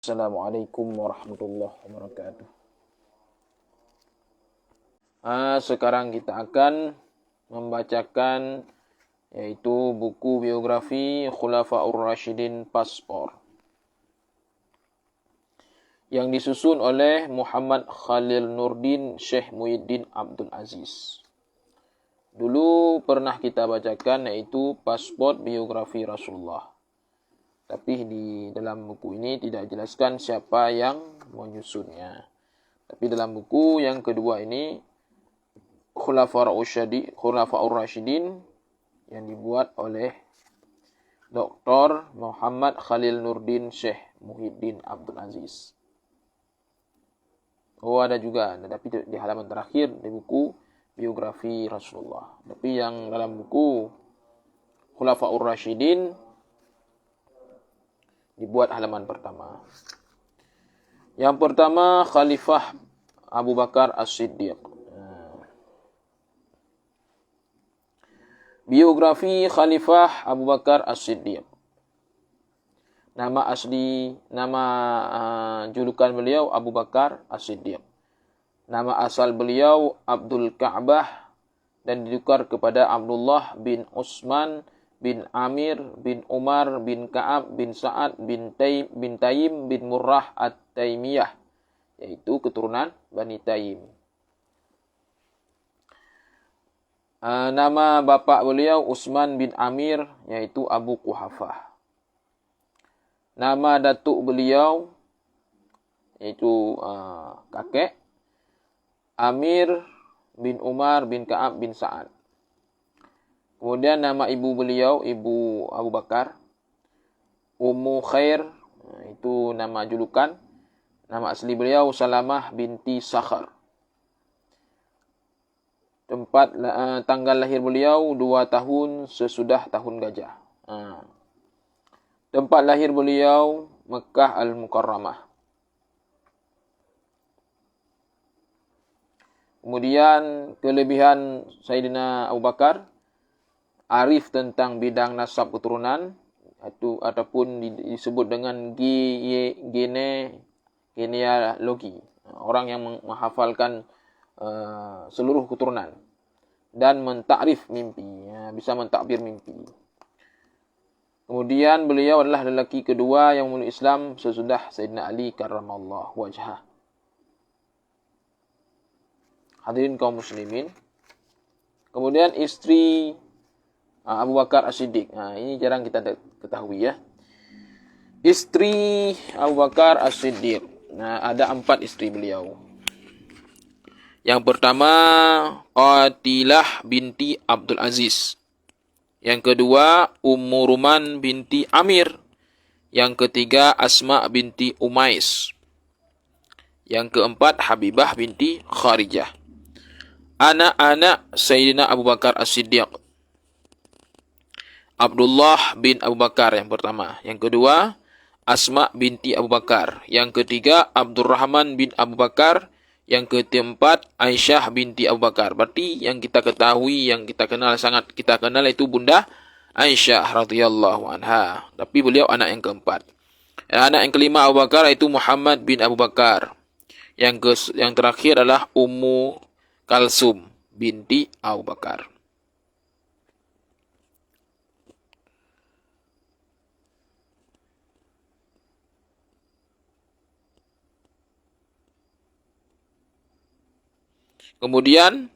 Assalamualaikum warahmatullahi wabarakatuh. Sekarang kita akan membacakan yaitu buku biografi Khulafaur Rasyidin Paspor yang disusun oleh Muhammad Khalil Nurdin Syekh Muhyiddin Abdul Aziz. Dulu pernah kita bacakan yaitu Paspor Biografi Rasulullah. Tapi di dalam buku ini tidak dijelaskan siapa yang menyusunnya. Tapi dalam buku yang kedua ini, Khulafaur Rasyidin yang dibuat oleh Dr. Muhammad Khalil Nurdin Syekh Muhyiddin Abdul Aziz. Ada juga, tapi di halaman terakhir di buku biografi Rasulullah. Tapi yang dalam buku Khulafaur Rasyidin dibuat halaman pertama. Yang pertama, Khalifah Abu Bakar As-Siddiq. Biografi Khalifah Abu Bakar As-Siddiq. Nama julukan beliau Abu Bakar As-Siddiq. Nama asal beliau Abdul Ka'bah dan ditukar kepada Abdullah bin Utsman bin Amir bin Umar bin Ka'ab bin Sa'ad bin Taim bin Murrah At-Taimiyah, yaitu keturunan Bani Taim. Nama bapa beliau Utsman bin Amir, yaitu Abu Quhafah. Nama datuk beliau, yaitu kakek, Amir bin Umar bin Ka'ab bin Sa'ad. Kemudian nama ibu beliau, ibu Abu Bakar, Ummu Khair, itu nama julukan. Nama asli beliau Salamah binti Sakhar. Tanggal lahir beliau 2 tahun sesudah tahun gajah. Tempat lahir beliau Mekah Al-Mukarramah. Kemudian kelebihan Sayyidina Abu Bakar, arif tentang bidang nasab keturunan, ataupun disebut dengan genealogi. Orang yang menghafalkan seluruh keturunan dan mentakrif mimpi, bisa mentakbir mimpi. Kemudian beliau adalah lelaki kedua yang memeluk Islam sesudah Sayyidina Ali karramallahu wajhah. Hadirin kaum muslimin. Kemudian istri Abu Bakar As-Siddiq. Ini jarang kita ketahui ya. Istri Abu Bakar As-Siddiq. Ada 4 istri beliau. Yang pertama, Qatilah binti Abdul Aziz. Yang kedua, Ummu Ruman binti Amir. Yang ketiga, Asma binti Umais. Yang keempat, Habibah binti Kharijah. Anak-anak Sayyidina Abu Bakar As-Siddiq: Abdullah bin Abu Bakar yang pertama. Yang kedua, Asma binti Abu Bakar. Yang ketiga, Abdurrahman bin Abu Bakar. Yang keempat, Aisyah binti Abu Bakar. Berarti yang kita ketahui, yang kita kenal, sangat kita kenal itu Bunda Aisyah radhiyallahu anha. Tapi beliau anak yang keempat. Anak yang kelima Abu Bakar itu Muhammad bin Abu Bakar. Yang terakhir adalah Ummu Kalsum binti Abu Bakar. Kemudian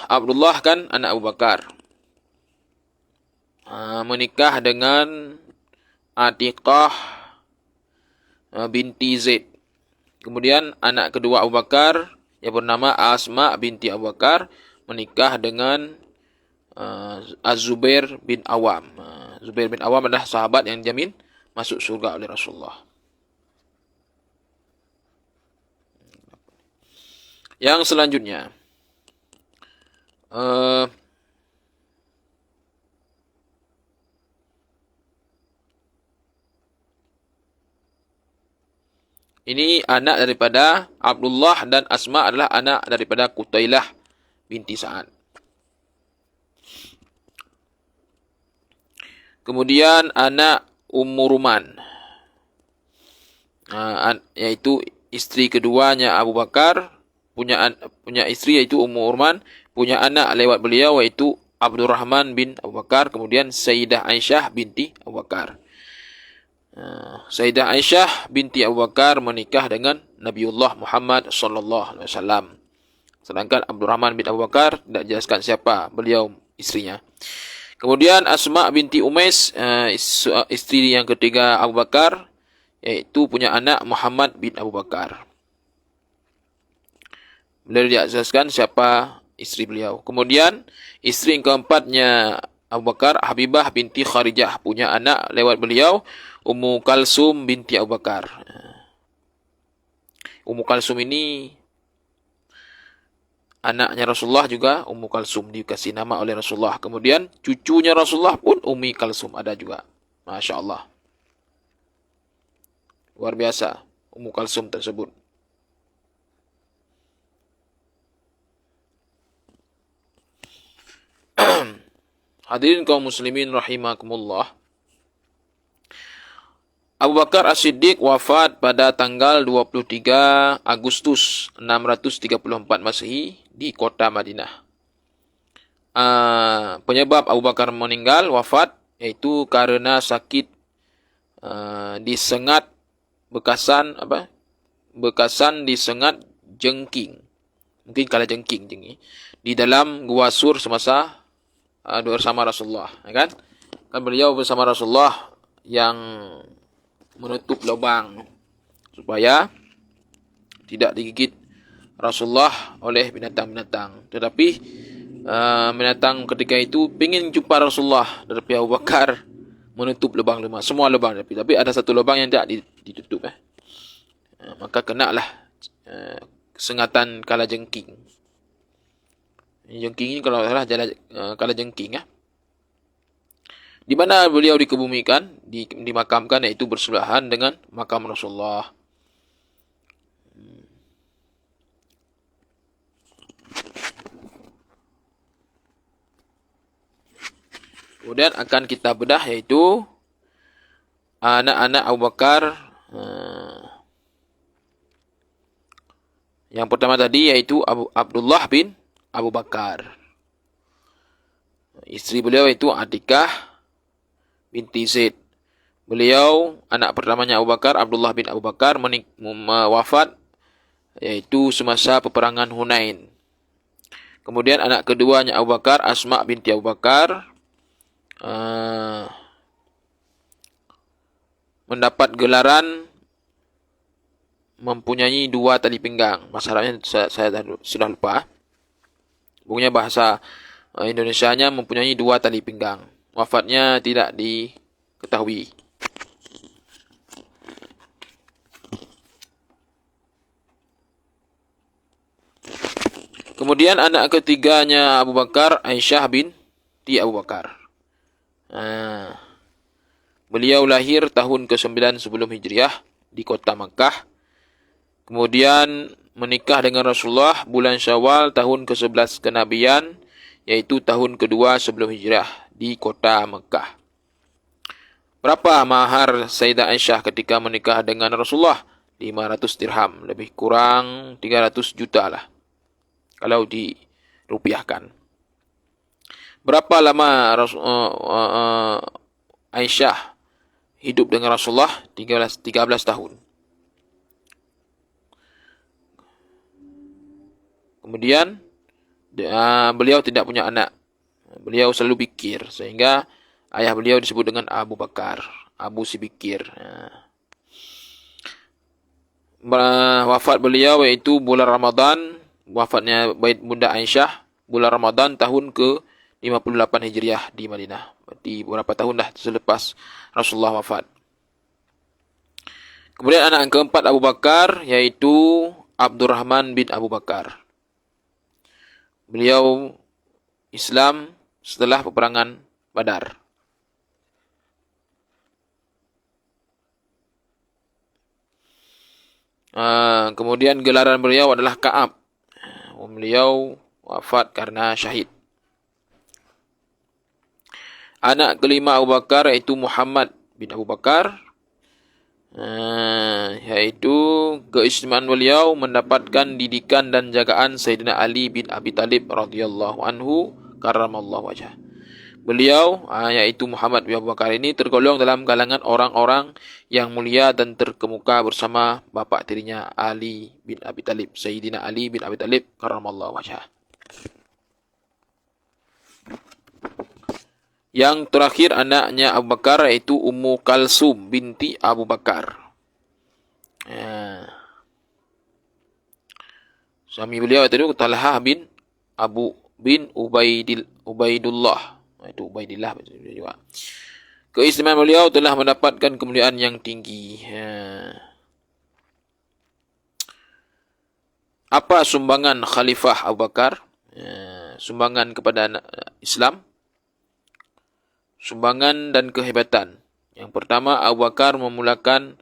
Abdullah kan anak Abu Bakar. Menikah dengan Atiqah binti Zaid. Kemudian anak kedua Abu Bakar yang bernama Asma binti Abu Bakar menikah dengan Az-Zubair bin Awam. Zubair bin Awam adalah sahabat yang dijamin masuk surga oleh Rasulullah. Yang selanjutnya, Ini anak daripada Abdullah, dan Asma adalah anak daripada Qutailah binti Sa'ad. Kemudian anak Ummu Ruman, yaitu isteri keduanya Abu Bakar, punya isteri yaitu Ummu Ruman, punya anak lewat beliau yaitu Abdurrahman bin Abu Bakar, kemudian Sayyidah Aisyah binti Abu Bakar. Sayyidah Aisyah binti Abu Bakar menikah dengan Nabiullah Muhammad sallallahu alaihi wasallam. Sedangkan Abdurrahman bin Abu Bakar tidak jelaskan siapa beliau istrinya. Kemudian Asma binti Umais, isteri yang ketiga Abu Bakar, yaitu punya anak Muhammad bin Abu Bakar. Beliau tidak jelaskan siapa isteri beliau. Kemudian isteri yang keempatnya Abu Bakar, Habibah binti Kharijah, punya anak lewat beliau Ummu Kalsum binti Abu Bakar. Ummu Kalsum ini anaknya Rasulullah juga, Ummu Kalsum dikasih nama oleh Rasulullah. Kemudian cucunya Rasulullah pun Ummi Kalsum ada juga. Masya Allah. Luar biasa Ummu Kalsum tersebut. Hadirin kaum muslimin rahimakumullah. Abu Bakar As-Siddiq wafat pada tanggal 23 Agustus 634 Masehi di kota Madinah. Penyebab Abu Bakar meninggal wafat yaitu karena sakit disengat bekasan disengat jengking. Mungkin kala jengking di dalam gua Sur semasa bersama Rasulullah, kan? Kan beliau bersama Rasulullah yang menutup lubang supaya tidak digigit Rasulullah oleh binatang-binatang. Tetapi binatang ketika itu ingin jumpa Rasulullah, tetapi Abu Bakar menutup lubang-lubang, semua lubang, tapi ada satu lubang yang tidak ditutup. Maka kenalah sengatan kala jengking. Jengking ini kalau salah kala jengking, di mana beliau dikebumikan, dimakamkan, yaitu bersebelahan dengan makam Rasulullah. Kemudian akan kita bedah yaitu anak-anak Abu Bakar. Yang pertama tadi yaitu Abdullah bin Abu Bakar. Isteri beliau itu Atikah binti Zaid. Beliau, anak pertamanya Abu Bakar, Abdullah bin Abu Bakar, wafat yaitu semasa peperangan Hunain. Kemudian anak keduanya Abu Bakar, Asma binti Abu Bakar, mendapat gelaran mempunyai 2 tali pinggang. Bahasa Arabnya saya sudah lupa. Bukunya bahasa Indonesianya mempunyai 2 tali pinggang. Wafatnya tidak diketahui. Kemudian anak ketiganya Abu Bakar, Aisyah binti Abu Bakar. Beliau lahir tahun ke-9 sebelum Hijriah di kota Makkah. Kemudian menikah dengan Rasulullah bulan Syawal tahun ke-11 kenabian, yaitu tahun kedua sebelum Hijrah di kota Mekah. Berapa mahar Sayyidah Aisyah ketika menikah dengan Rasulullah? 500 dirham, lebih kurang 300 juta lah kalau dirupiahkan. Berapa lama Aisyah hidup dengan Rasulullah? 13 tahun. Kemudian beliau tidak punya anak. Beliau selalu bikir, sehingga ayah beliau disebut dengan Abu Bakar, Abu si bikir. Wafat beliau yaitu bulan Ramadan, wafatnya Bunda Aisyah bulan Ramadan tahun ke-58 Hijriah di Madinah. Berarti beberapa tahun dah selepas Rasulullah wafat. Kemudian anak yang keempat Abu Bakar yaitu Abdurrahman bin Abu Bakar. Beliau Islam setelah peperangan Badar. Kemudian gelaran beliau adalah Ka'ab. Beliau wafat karena syahid. Anak kelima Abu Bakar iaitu Muhammad bin Abu Bakar. Yaitu keistimewaan beliau mendapatkan didikan dan jagaan Sayyidina Ali bin Abi Talib radhiyallahu anhu karramallahu wajhah. Beliau, yaitu Muhammad bin Abu Bakar ini tergolong dalam kalangan orang-orang yang mulia dan terkemuka bersama bapa tirinya Ali bin Abi Talib, Sayyidina Ali bin Abi Talib karramallahu wajhah. Yang terakhir anaknya Abu Bakar yaitu Ummu Kalsum binti Abu Bakar. Suami beliau itu Talhah bin Abu bin Ubaidullah. Itu Ubaidillah juga. Keistimewaan beliau telah mendapatkan kemuliaan yang tinggi. Apa sumbangan Khalifah Abu Bakar? Sumbangan kepada Islam. Sumbangan dan kehebatan. Yang pertama, Abu Bakar memulakan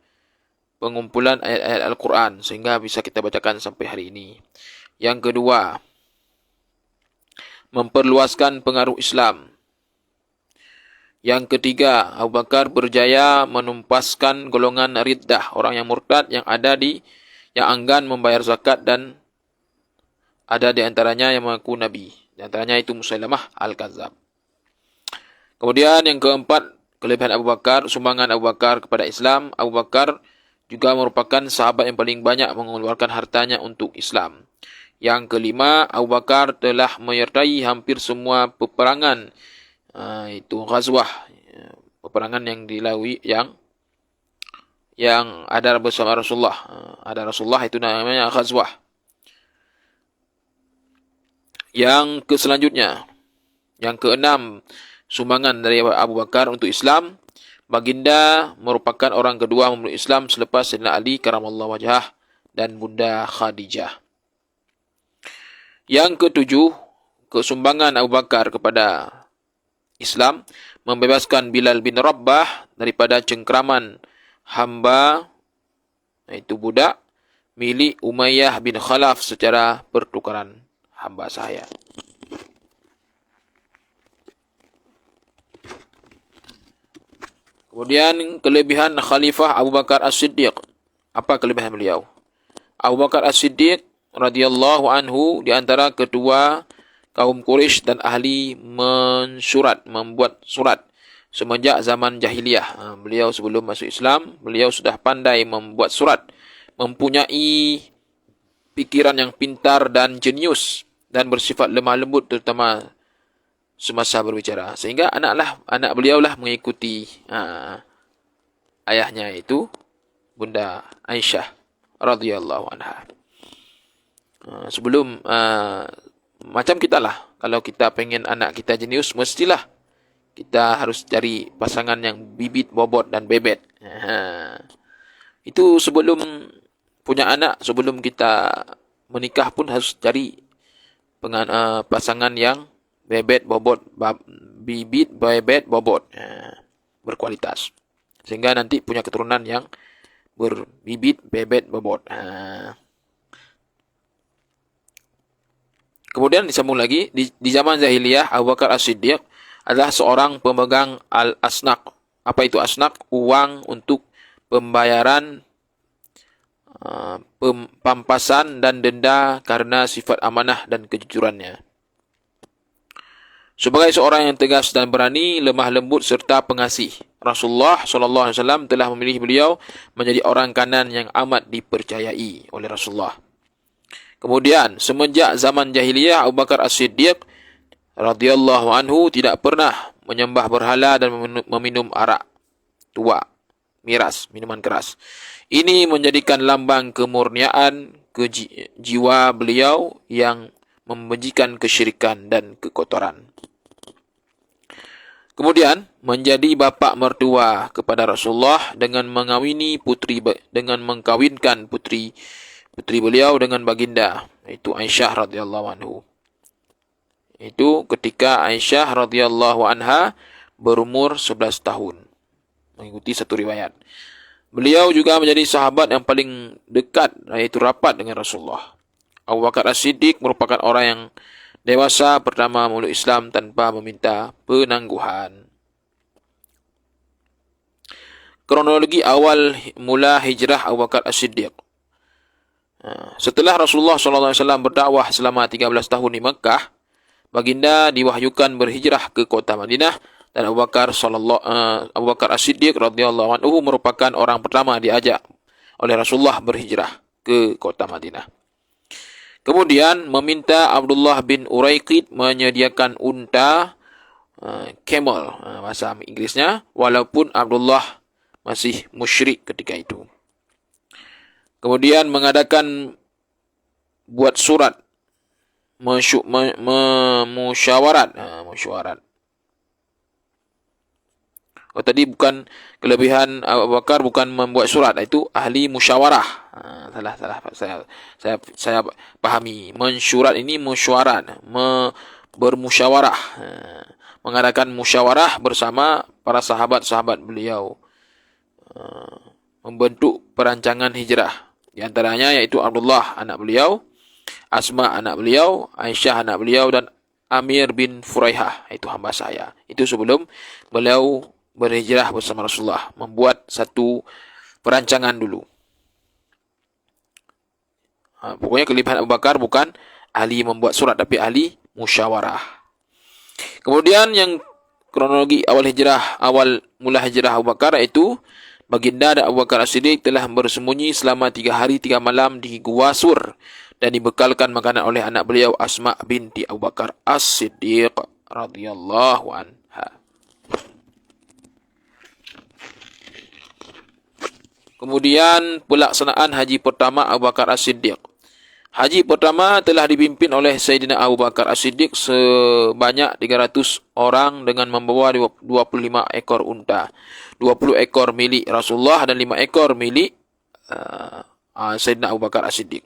pengumpulan ayat-ayat Al-Quran sehingga bisa kita bacakan sampai hari ini. Yang kedua, memperluaskan pengaruh Islam. Yang ketiga, Abu Bakar berjaya menumpaskan golongan riddah, orang yang murtad yang yang enggan membayar zakat dan ada di antaranya yang mengaku Nabi. Di antaranya itu Musailamah Al-Kadzab. Kemudian yang keempat, kelebihan Abu Bakar, sumbangan Abu Bakar kepada Islam. Abu Bakar juga merupakan sahabat yang paling banyak mengeluarkan hartanya untuk Islam. Yang kelima, Abu Bakar telah menyertai hampir semua peperangan, itu ghazwah, peperangan yang dilalui yang ada bersama Rasulullah. Ada Rasulullah itu namanya ghazwah. Yang selanjutnya, yang keenam, sumbangan dari Abu Bakar untuk Islam. Baginda merupakan orang kedua memeluk Islam selepas Sayyidina Ali karramallahu wajhah dan Bunda Khadijah. Yang ketujuh, kesumbangan Abu Bakar kepada Islam membebaskan Bilal bin Rabah daripada cengkraman hamba, iaitu budak, milik Umayyah bin Khalaf secara pertukaran hamba sahaya. Kemudian kelebihan Khalifah Abu Bakar As-Siddiq. Apa kelebihan beliau? Abu Bakar As-Siddiq radhiyallahu anhu di antara ketua kaum Quraisy dan ahli membuat surat semenjak zaman jahiliyah. Beliau sebelum masuk Islam, beliau sudah pandai membuat surat, mempunyai pikiran yang pintar dan jenius dan bersifat lemah lembut terutama semasa berbicara. Sehingga anak beliau lah mengikuti ayahnya itu Bunda Aisyah radhiyallahu anha. Sebelum macam kita lah, kalau kita pengen anak kita jenius, mestilah kita harus cari pasangan yang bibit, bobot dan bebet. Itu sebelum punya anak, sebelum kita menikah pun harus cari pasangan yang bebet, bobot, bibit, bebet, bobot, berkualitas. Sehingga nanti punya keturunan yang berbibit, bebet, bobot. Kemudian disambung lagi, di zaman jahiliyah, Abu Bakar As-Siddiq adalah seorang pemegang al-asnaq. Apa itu asnaq? Uang untuk pembayaran pampasan dan denda karena sifat amanah dan kejujurannya. Sebagai seorang yang tegas dan berani, lemah lembut serta pengasih, Rasulullah SAW telah memilih beliau menjadi orang kanan yang amat dipercayai oleh Rasulullah. Kemudian, semenjak zaman jahiliyah, Abu Bakar As-Siddiq radhiyallahu anhu tidak pernah menyembah berhala dan meminum arak tua, miras, minuman keras. Ini menjadikan lambang kemurnian jiwa beliau yang membencikan kesyirikan dan kekotoran. Kemudian, menjadi bapa mertua kepada Rasulullah dengan mengkawinkan putri beliau dengan baginda, yaitu Aisyah radhiyallahu anhu. Itu ketika Aisyah radhiyallahu anha berumur 11 tahun. Mengikuti satu riwayat. Beliau juga menjadi sahabat yang paling dekat, iaitu rapat dengan Rasulullah. Abu Bakar As-Siddiq merupakan orang yang dewasa pertama memeluk Islam tanpa meminta penangguhan. Kronologi awal mula hijrah Abu Bakar As-Siddiq. Setelah Rasulullah SAW berdakwah selama 13 tahun di Mekah, baginda diwahyukan berhijrah ke kota Madinah, dan Abu Bakar As-Siddiq radhiyallahu anhu merupakan orang pertama diajak oleh Rasulullah berhijrah ke kota Madinah. Kemudian meminta Abdullah bin Uraiqid menyediakan unta, camel bahasa Inggrisnya, walaupun Abdullah masih musyrik ketika itu. Kemudian mengadakan buat surat musyawarat. Tadi bukan kelebihan Abu Bakar, bukan membuat surat, itu ahli musyawarah. Salah. Saya pahami. Mensyurat ini mesyuarat, bermusyawarah. Mengadakan musyawarah bersama para sahabat-sahabat beliau. Membentuk perancangan hijrah. Di antaranya yaitu Abdullah anak beliau, Asma anak beliau, Aisyah anak beliau, dan Amir bin Furaihah, itu hamba saya. Itu sebelum beliau berhijrah bersama Rasulullah, membuat satu perancangan dulu. Pokoknya kelebihan Abu Bakar bukan ahli membuat surat, tapi ahli musyawarah. Kemudian yang kronologi awal mula hijrah Abu Bakar, itu baginda dan Abu Bakar As-Siddiq telah bersembunyi selama 3 hari 3 malam di Gua Sur dan dibekalkan makanan oleh anak beliau Asma binti Abu Bakar As-Siddiq radhiyallahu anha. Kemudian pelaksanaan haji pertama Abu Bakar As-Siddiq. Haji pertama telah dipimpin oleh Sayyidina Abu Bakar As-Siddiq sebanyak 300 orang dengan membawa 25 ekor unta. 20 ekor milik Rasulullah dan 5 ekor milik Sayyidina Abu Bakar As-Siddiq.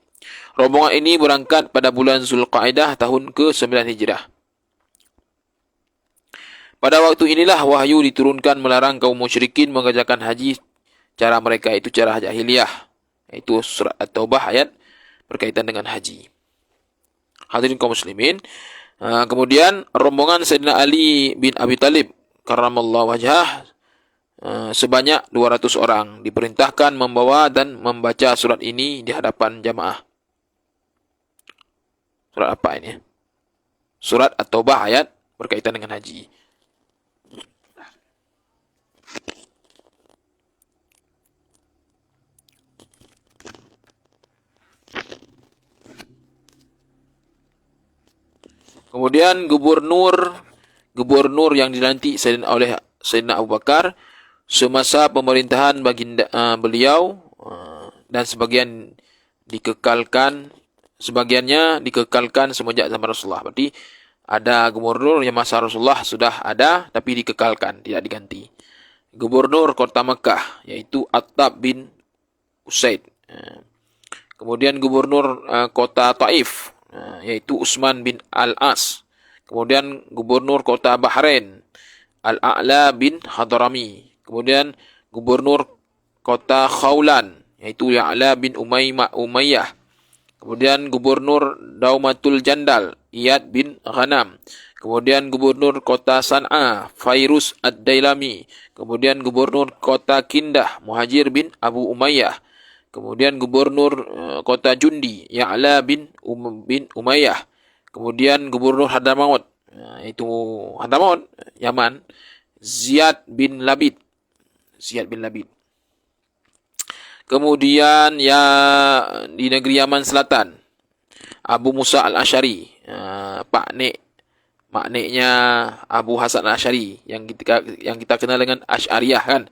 Rombongan ini berangkat pada bulan Zulqa'dah tahun ke-9 Hijrah. Pada waktu inilah wahyu diturunkan melarang kaum musyrikin mengerjakan haji cara mereka, itu cara jahiliyah, itu surat At-Taubah ayat berkaitan dengan haji. Hadirin kaum muslimin, kemudian rombongan Sayyidina Ali bin Abi Talib karramallahu wajhah sebanyak 200 orang diperintahkan membawa dan membaca surat ini di hadapan jamaah. Surat apa ini? Surat At-Taubah ayat berkaitan dengan haji. Kemudian gubernur yang dilantik oleh Sayyidina Abu Bakar semasa pemerintahan baginda beliau, dan sebagiannya dikekalkan semenjak zaman Rasulullah. Berarti ada gubernur yang masa Rasulullah sudah ada tapi dikekalkan, tidak diganti. Gubernur kota Mekah yaitu Attab bin Usaid. Kemudian gubernur kota Taif yaitu Utsman bin Al-As. Kemudian gubernur kota Bahrain Al-A'la bin Hadrami. Kemudian gubernur kota Khawlan yaitu Ya'la bin Umayyah. Kemudian gubernur Daumatul Jandal Iyad bin Ghanam. Kemudian gubernur kota San'a Fairuz Ad-Dailami. Kemudian gubernur kota Kindah Muhajir bin Abu Umayyah. Kemudian gubernur kota Jundi Ya'la bin Umayyah. Kemudian gubernur Hadramaut, itu Hadramaut, Yaman, Ziyad bin Labid. Kemudian di negeri Yaman Selatan, Abu Musa Al-Asy'ari, maknanya Abu Hasan Al-Asy'ari yang kita kenal dengan Asy'ariyah kan,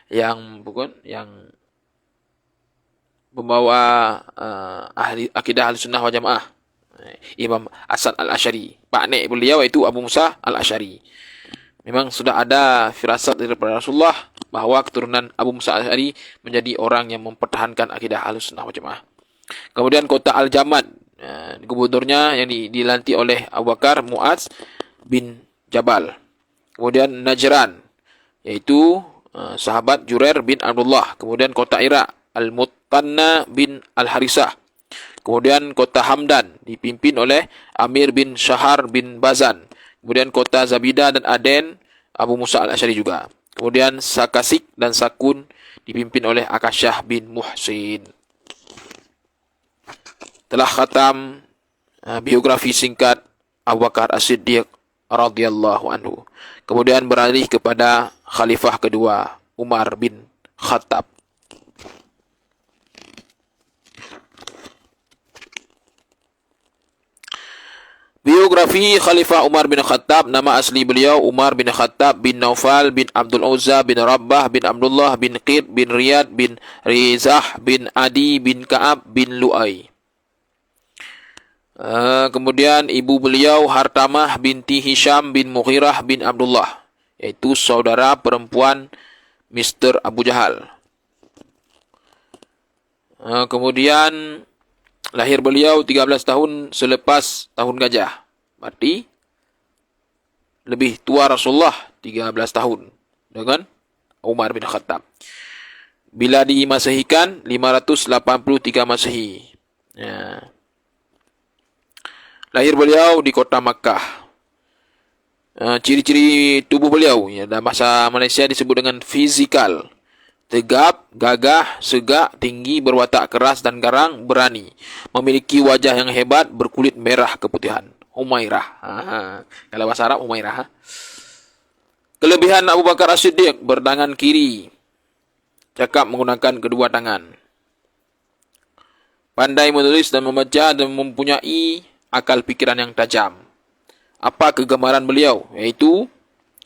yang pembawa ahli akidah Ahlussunnah wal Jamaah, Imam Hasan Al-Asy'ari. Paknek beliau itu Abu Musa Al-Asy'ari. Memang sudah ada firasat daripada Rasulullah bahawa keturunan Abu Musa Al-Asy'ari menjadi orang yang mempertahankan akidah Ahlussunnah wal Jamaah. Kemudian kota Al-Jamad, gubernurnya yang dilantik oleh Abu Bakar Mu'adz bin Jabal. Kemudian Najran, yaitu sahabat Jurair bin Abdullah. Kemudian kota Irak, Al-Muttanna bin Al-Harisah. Kemudian kota Hamdan dipimpin oleh Amir bin Syahar bin Bazan. Kemudian kota Zabida dan Aden, Abu Musa al-Asy'ari juga. Kemudian Sakasik dan Sakun dipimpin oleh Akasyah bin Muhsin. Telah khatam biografi singkat Abu Bakar As-Siddiq radhiyallahu anhu. Kemudian beralih kepada khalifah kedua, Umar bin Khattab. Biografi Khalifah Umar bin Khattab. Nama asli beliau Umar bin Khattab bin Naufal bin Abdul Uzza bin Rabbah bin Abdullah bin Qir bin Riyad bin Rizah bin Adi bin Ka'ab bin Lu'ay. Kemudian ibu beliau Hartamah binti Hisham bin Mughirah bin Abdullah, yaitu saudara perempuan Mr. Abu Jahal. Kemudian lahir beliau 13 tahun selepas tahun gajah. Berarti lebih tua Rasulullah 13 tahun dengan Umar bin Khattab. Bila dimasehikan 583 Masehi. Ya. Lahir beliau di kota Makkah. Ciri-ciri tubuh beliau, ya, dalam bahasa Malaysia disebut dengan fizikal. Tegap, gagah, segak, tinggi, berwatak keras dan garang, berani. Memiliki wajah yang hebat, berkulit merah keputihan. Humairah. Kalau bahasa Arab, Humairah. Kelebihan Abu Bakar As-Siddiq, bertangan kiri. Cakap menggunakan kedua tangan. Pandai menulis dan membaca dan mempunyai akal pikiran yang tajam. Apa kegemaran beliau? Yaitu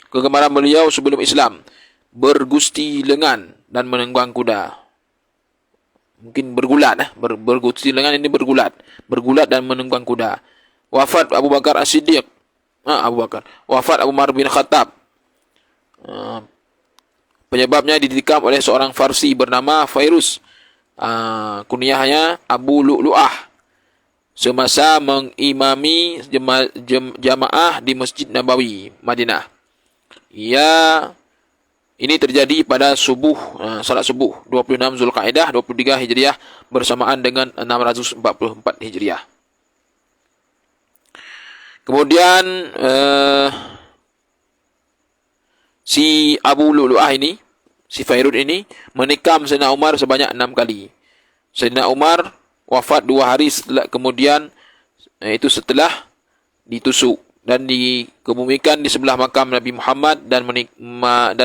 kegemaran beliau sebelum Islam, bergusti lengan dan menunggang kuda. Mungkin bergulat, bergusti lengan ini bergulat dan menunggang kuda. Wafat Abu Bakar As-Siddiq. Wafat Abu Umar bin Khattab. Penyebabnya ditikam oleh seorang Farsi bernama Fairuz. Kunyahnya Abu Lu'lu'ah. Semasa mengimami jamaah di Masjid Nabawi, Madinah. Ini terjadi pada salat subuh 26 Zulkaidah 23 Hijriah bersamaan dengan 644 Hijriah. Kemudian si Abu Lu'lu'ah ini, si Fairuz ini menikam Sayyidina Umar sebanyak 6 kali. Sayyidina Umar wafat 2 hari kemudian, itu setelah ditusuk dan dikebumikan di sebelah makam Nabi Muhammad dan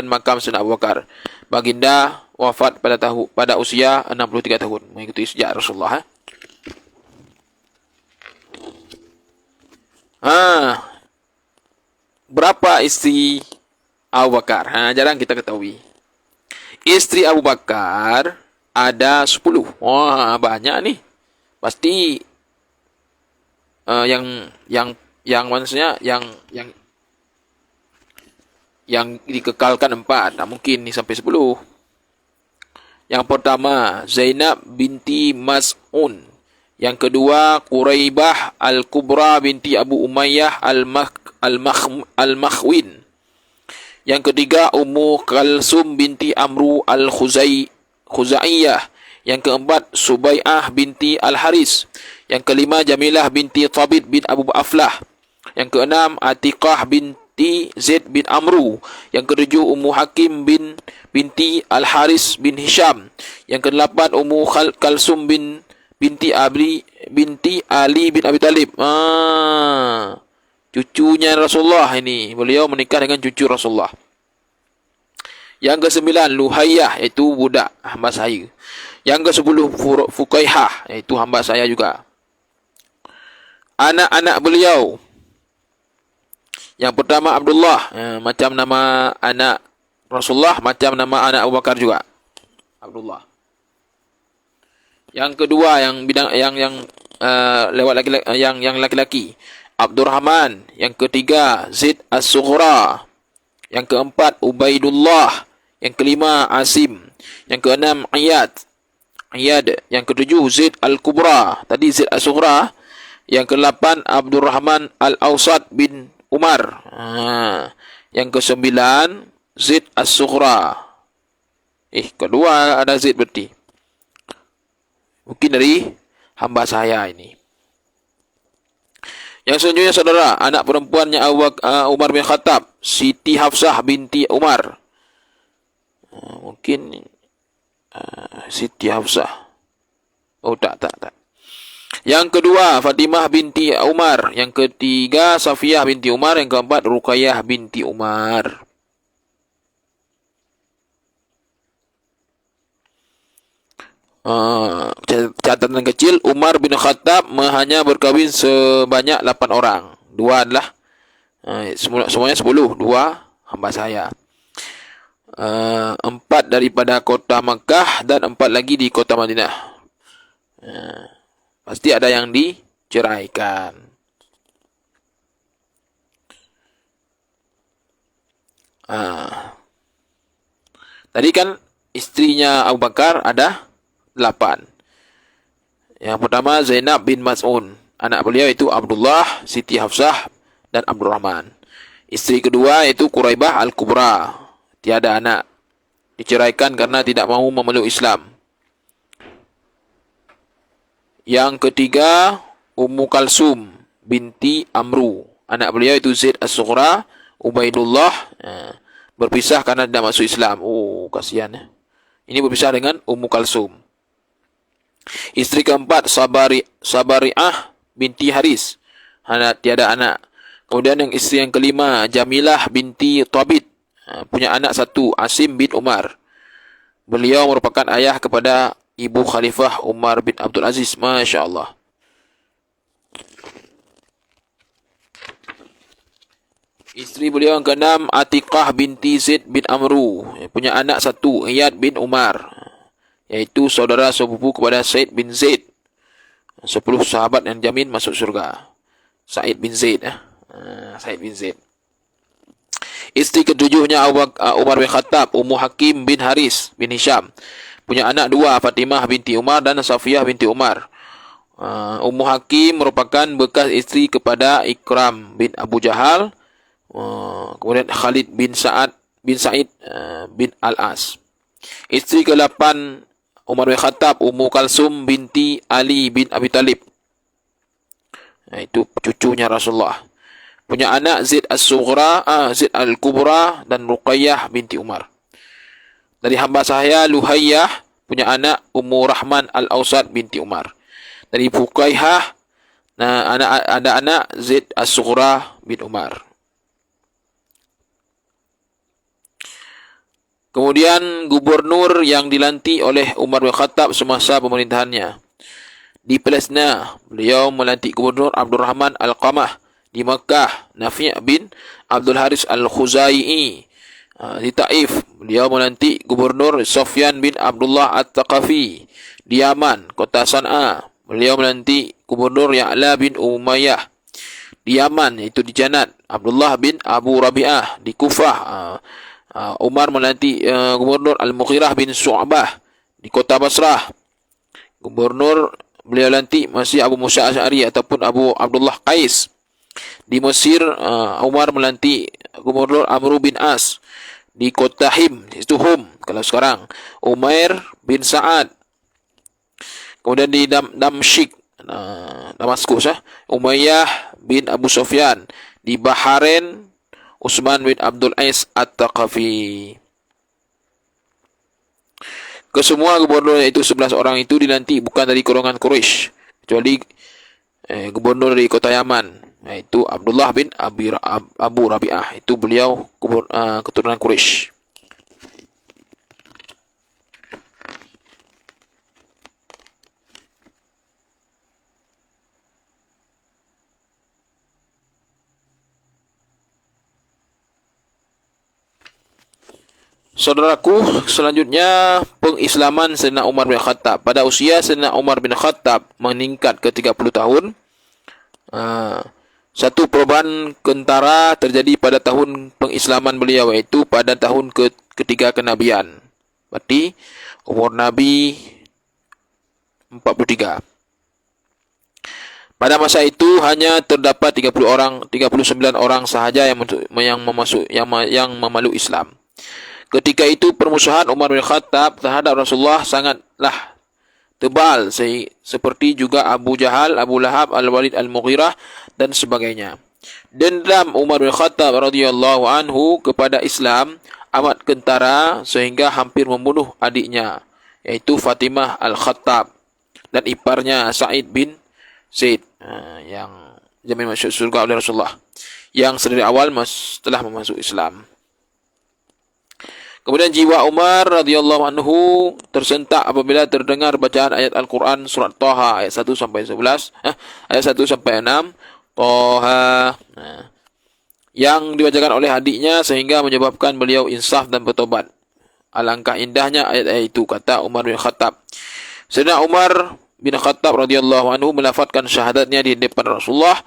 makam Sayyidina Abu Bakar. Baginda wafat pada usia 63 tahun, mengikuti sejak Rasulullah. Berapa istri Abu Bakar? Jarang kita ketahui. Istri Abu Bakar ada 10. Wah, banyak nih. Pasti maksudnya yang dikekalkan 4. Tak mungkin ni sampai 10. Yang pertama Zainab binti Mas'un. Yang kedua Quraibah Al-Kubra binti Abu Umayyah Al-Makhwin. Yang ketiga Ummu Kalsum binti Amru Al-Khuzaiyah. Yang keempat Subai'ah binti Al-Haris. Yang kelima Jamilah binti Thabit bin Abu Aflah. Yang keenam Atiqah binti Zaid bin Amru. Yang ketujuh Ummu Hakim binti Al-Haris bin Hisham. Yang kedelapan Ummu Kalsum binti Ali bin Abi Talib. Cucunya Rasulullah ini. Beliau menikah dengan cucu Rasulullah. Yang ke-9 Luhayyah, iaitu budak hamba saya. Yang ke-10 Fukaihah, iaitu hamba saya juga. Anak-anak beliau. Yang pertama Abdullah, macam nama anak Rasulullah, macam nama anak Abu Bakar juga. Abdullah. Yang kedua yang laki-laki, Abdurrahman. Yang ketiga Zaid As-Sughra. Yang keempat Ubaidullah. Yang kelima Asim. Yang keenam Iyad. Yang ketujuh Zaid Al-Kubra. Tadi Zaid As-Sughra. Yang ke-8 Abdurrahman Al-Awsat bin Umar. Yang ke-9 Zaid As-Sughra. Kedua ada Zaid berarti. Mungkin dari hamba saya ini. Yang selanjutnya saudara, anak perempuannya Umar bin Khattab, Siti Hafsah binti Umar. Mungkin Siti Hafsah. Oh tak. Yang kedua Fatimah binti Umar. Yang ketiga Safiyah binti Umar. Yang keempat Ruqayyah binti Umar. Catatan kecil, Umar bin Khattab hanya berkahwin sebanyak 8 orang. 2 adalah semuanya 10, 2 hamba saya. 4 daripada kota Makkah dan 4 lagi di kota Madinah. Pasti ada yang diceraikan. Tadi kan istrinya Abu Bakar ada 8. Yang pertama Zainab bin Mas'un. Anak beliau itu Abdullah, Siti Hafsah, dan Abdurrahman. Istri kedua itu Quraibah Al-Kubra. Tiada anak. Diceraikan karena tidak mahu memeluk Islam. Yang ketiga Ummu Kalsum binti Amru. Anak beliau itu Zaid As-Sughra, Ubaidullah. Berpisah karena tidak masuk Islam. Kasihan ya. Ini berpisah dengan Ummu Kalsum. Istri keempat Sabari'ah binti Haris. Tiada anak. Kemudian yang istri yang kelima Jamilah binti Thabit. Punya anak satu, Asim bin Umar. Beliau merupakan ayah kepada ibu Khalifah Umar bin Abdul Aziz. Masya Allah. Istri beliau yang keenam Atiqah binti Zaid bin Amru. Punya anak satu, Iyad bin Umar, yaitu saudara sepupu kepada Said bin Zaid. 10 sahabat yang jamin masuk surga. Said bin Zaid. Said bin Zaid. Istri ketujuhnya Umar bin Khattab, Ummu Hakim bin Haris bin Hisham. Punya anak 2, Fatimah binti Umar dan Safiyah binti Umar. Ummu Hakim merupakan bekas istri kepada Ikram bin Abu Jahal. Kemudian Khalid bin Sa'id bin Al-As. Istri ke-8 Umar bin Khattab, Ummu Kalsum binti Ali bin Abi Talib. Itu cucunya Rasulullah. Punya anak Zaid As-Sughra, Zaid Al-Kubra dan Ruqayyah binti Umar. Dari hamba saya Luhayyah punya anak Ummu Rahman Al-Awsat binti Umar. Dari Fuqaihah ada anak Zaid As-Sughra bin Umar. Kemudian gubernur yang dilantik oleh Umar bin Khattab semasa pemerintahannya. Di Palestina, beliau melantik gubernur Abdurrahman Al-Qamah. Di Makkah, Nafi' bin Abdul Haris Al-Khuzai'i. Di Taif, beliau melantik gubernur Sufyan bin Abdullah At-Taqafi. Di Yaman, kota San'a, beliau melantik gubernur Ya'la bin Umayyah. Di Yaman, itu di Janat, Abdullah bin Abu Rabi'ah. Di Kufah, Umar melantik gubernur Al-Mughirah bin Su'bah. Di kota Basrah, gubernur beliau lantik masih Abu Musa Asy'ari ataupun Abu Abdullah Qais. Di Mesir, Umar melantik gubernur Amr bin As. Di kota Him, itu Hum kalau sekarang, Umair bin Sa'ad. Kemudian di Damsyik, Damaskus, Umayyah bin Abu Sufyan. Di Bahrain, Utsman bin Abdul Ais At-Taqafi. Kesemua gubernur itu 11 orang itu dilantik bukan dari golongan Quraisy, kecuali gubernur dari kota Yaman, yaitu Abdullah bin Abu Rabi'ah. Itu beliau keturunan Quraisy. Saudaraku, selanjutnya pengislaman Sayyidina Umar bin Khattab. Pada usia Sayyidina Umar bin Khattab meningkat ke 30 tahun, satu perubahan kentara terjadi pada tahun pengislaman beliau, yaitu pada tahun ketiga kenabian. Berarti umur Nabi 43. Pada masa itu hanya terdapat 39 orang sahaja yang memeluk Islam. Ketika itu permusuhan Umar bin Khattab terhadap Rasulullah sangatlah tebal, seperti juga Abu Jahal, Abu Lahab, Al-Walid Al-Mughirah dan sebagainya. Dendam Umar bin Khattab radhiyallahu anhu kepada Islam amat kentara sehingga hampir membunuh adiknya, yaitu Fatimah Al-Khattab, dan iparnya Sa'id bin Zaid, yang jamin masuk surga oleh Rasulullah, yang sedari awal telah memasuk Islam. Kemudian jiwa Umar radhiyallahu anhu tersentak apabila terdengar bacaan ayat Al-Quran surat Taha ayat 1 sampai 11, ayat 1 sampai 6, Taha, yang dibacakan oleh adiknya sehingga menyebabkan beliau insaf dan bertobat. Alangkah indahnya ayat-ayat itu, kata Umar bin Khattab. Sayyidina Umar bin Khattab radhiyallahu anhu melafazkan syahadatnya di depan Rasulullah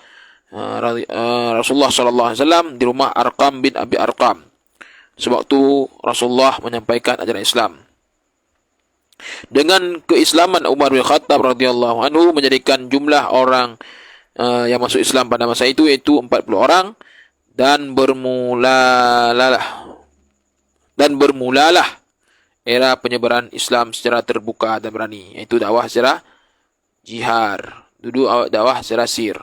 sallallahu alaihi wasallam di rumah Arqam bin Abi Arqam. Sewaktu Rasulullah menyampaikan ajaran Islam. Dengan keislaman Umar bin Khattab radhiyallahu anhu menjadikan jumlah orang yang masuk Islam pada masa itu yaitu 40 orang, dan bermulalah era penyebaran Islam secara terbuka dan berani, yaitu dakwah secara jihar, dakwah secara sir.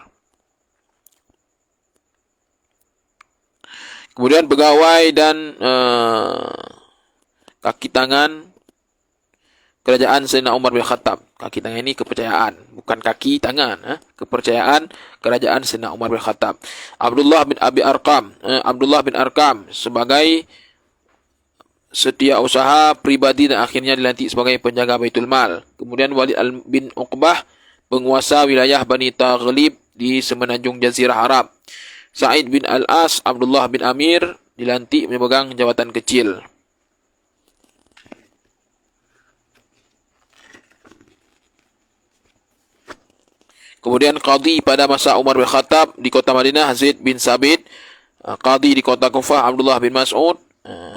Kemudian pegawai dan kaki tangan kerajaan Sayyidina Umar bin Khattab. Kaki tangan ini kepercayaan, bukan kaki tangan, kepercayaan kerajaan Sayyidina Umar bin Khattab. Abdullah bin Arkam sebagai setiausaha pribadi dan akhirnya dilantik sebagai penjaga Baitul Mal. Kemudian Walid bin Uqbah, penguasa wilayah Bani Taghlib di semenanjung Jazirah Arab. Sa'id bin Al-As, Abdullah bin Amir dilantik memegang jabatan kecil. Kemudian qadhi pada masa Umar bin Khattab di kota Madinah, Zaid bin Sabit. Qadhi di kota Kufah, Abdullah bin Mas'ud,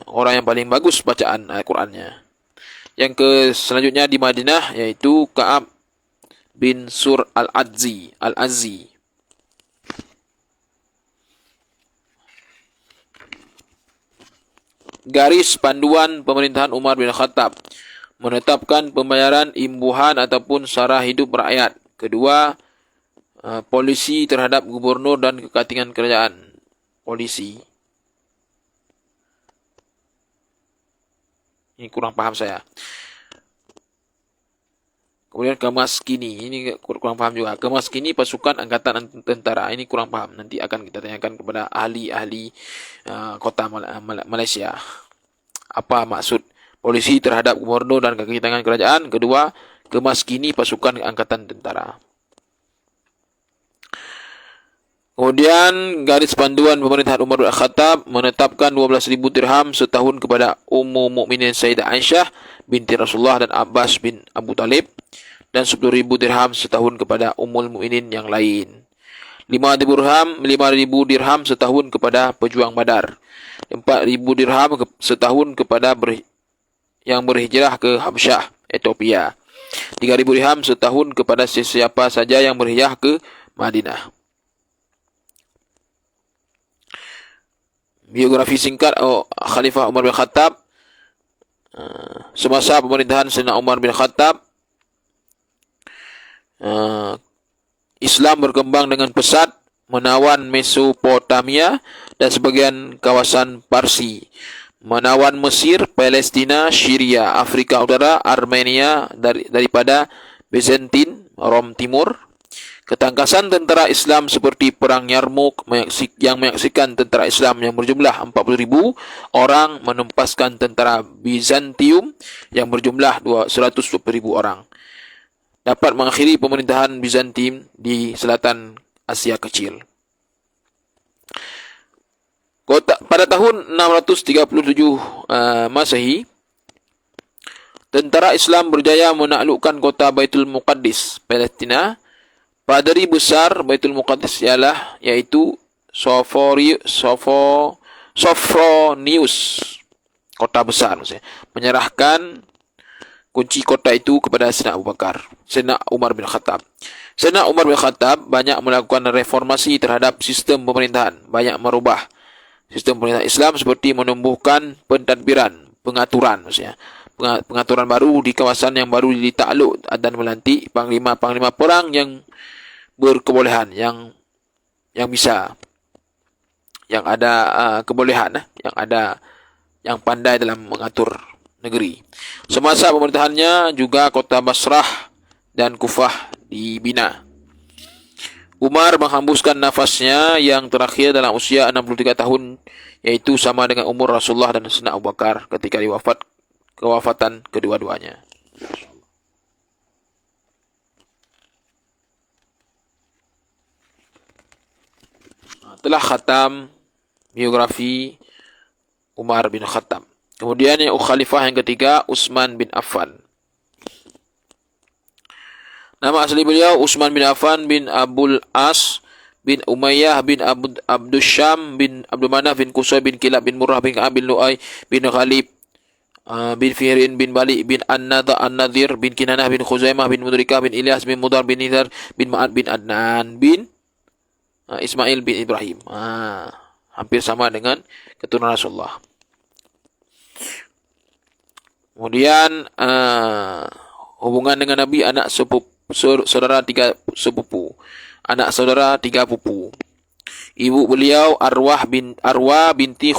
orang yang paling bagus bacaan Al-Qurannya. Yang selanjutnya di Madinah yaitu Ka'ab bin Sur Al-Azzi. Garis panduan pemerintahan Umar bin Khattab: menetapkan pembayaran imbuhan ataupun sara hidup rakyat. Kedua, polisi terhadap gubernur dan kekatingan kerajaan. Polisi. Ini kurang paham saya. Kemudian kemaskini. Ini kurang paham juga. Kemaskini pasukan angkatan tentara. Ini kurang paham. Nanti akan kita tanyakan kepada ahli-ahli kota Malaysia. Apa maksud polisi terhadap gubernur dan kekatingan kerajaan? Kedua, kemaskini pasukan angkatan tentara. Kemudian garis panduan pemerintahan Umar bin Khattab menetapkan 12.000 dirham setahun kepada Ummu Mukminin Sayyidah Aisyah binti Rasulullah dan Abbas bin Abu Talib, dan 10.000 dirham setahun kepada Ummul Mukminin yang lain. 5.000 dirham setahun kepada pejuang Badar. 4.000 dirham setahun kepada yang berhijrah ke Habsyah, Ethiopia. 3.000 dirham setahun kepada sesiapa saja yang berhijrah ke Madinah. Biografi singkat Khalifah Umar bin Khattab. Semasa pemerintahan Sayyidina Umar bin Khattab, Islam berkembang dengan pesat, menawan Mesopotamia dan sebagian kawasan Parsi, menawan Mesir, Palestina, Syria, Afrika Utara, Armenia daripada Byzantine, Rom Timur. Ketangkasan tentara Islam seperti Perang Yarmouk yang menyaksikan tentara Islam yang berjumlah 40.000 orang menempaskan tentara Bizantium yang berjumlah 120.000 orang, dapat mengakhiri pemerintahan Bizantium di selatan Asia Kecil. Pada tahun 637 Masehi, tentara Islam berjaya menaklukkan kota Baitul Muqaddis, Palestina. Padri besar Baitul Muqaddis yaitu Sophronius, kota besar maksudnya, menyerahkan kunci kota itu kepada Sayyidina Umar bin Khattab. Sayyidina Umar bin Khattab banyak melakukan reformasi terhadap sistem pemerintahan, banyak merubah sistem pemerintahan Islam seperti menumbuhkan pentadbiran, pengaturan maksudnya. Pengaturan baru di kawasan yang baru ditakluk dan melantik panglima-panglima perang yang berkebolehan, yang bisa, yang ada kebolehan, yang pandai dalam mengatur negeri. Semasa pemerintahannya juga kota Basrah dan Kufah dibina. Umar menghembuskan nafasnya yang terakhir dalam usia 63 tahun, yaitu sama dengan umur Rasulullah dan Sayyidina Abu Bakar ketika kewafatan kedua-duanya. Telah khatam biografi Umar bin Khattab. Kemudian yang khalifah yang ketiga, Utsman bin Affan. Nama asli beliau Utsman bin Affan bin Abdul As bin Umayyah bin Abdul Syam bin Abdul Manaf bin Qusay bin Kilab bin Murrah bin Ka'ab bin Lu'ay bin Ghalib bin Fihrin bin Bali bin An-Nadir bin Kinanah bin Khuzaimah bin Mudrikah bin Ilyas bin Mudar bin Nidar bin Ma'ad bin Adnan bin Ismail bin Ibrahim. Hampir sama dengan keturunan Rasulullah. Kemudian hubungan dengan Nabi, anak saudara tiga sepupu, anak saudara tiga pupu. Ibu beliau Arwah binti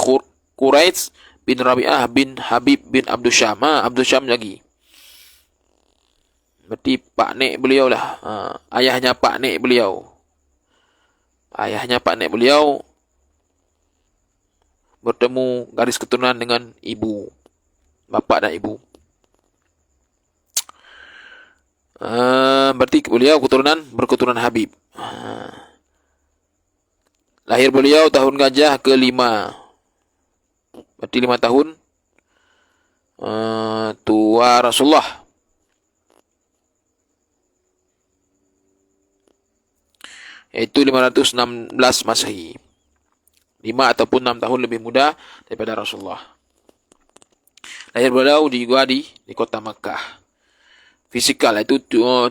Quraisy bin Rabi'ah bin Habib bin Abdul Syam. Abdul Syam lagi. Berarti pak nek beliau lah. Ayahnya pak nek beliau. Ayahnya pak nek beliau bertemu garis keturunan dengan ibu, bapak dan ibu. Berarti beliau berketurunan Habib. Lahir beliau tahun gajah ke-5. Berarti 5 tahun tua Rasulullah. Yaitu 516 Masehi. 5 ataupun 6 tahun lebih muda daripada Rasulullah. Lahir beliau di kota Makkah. Fisikal, itu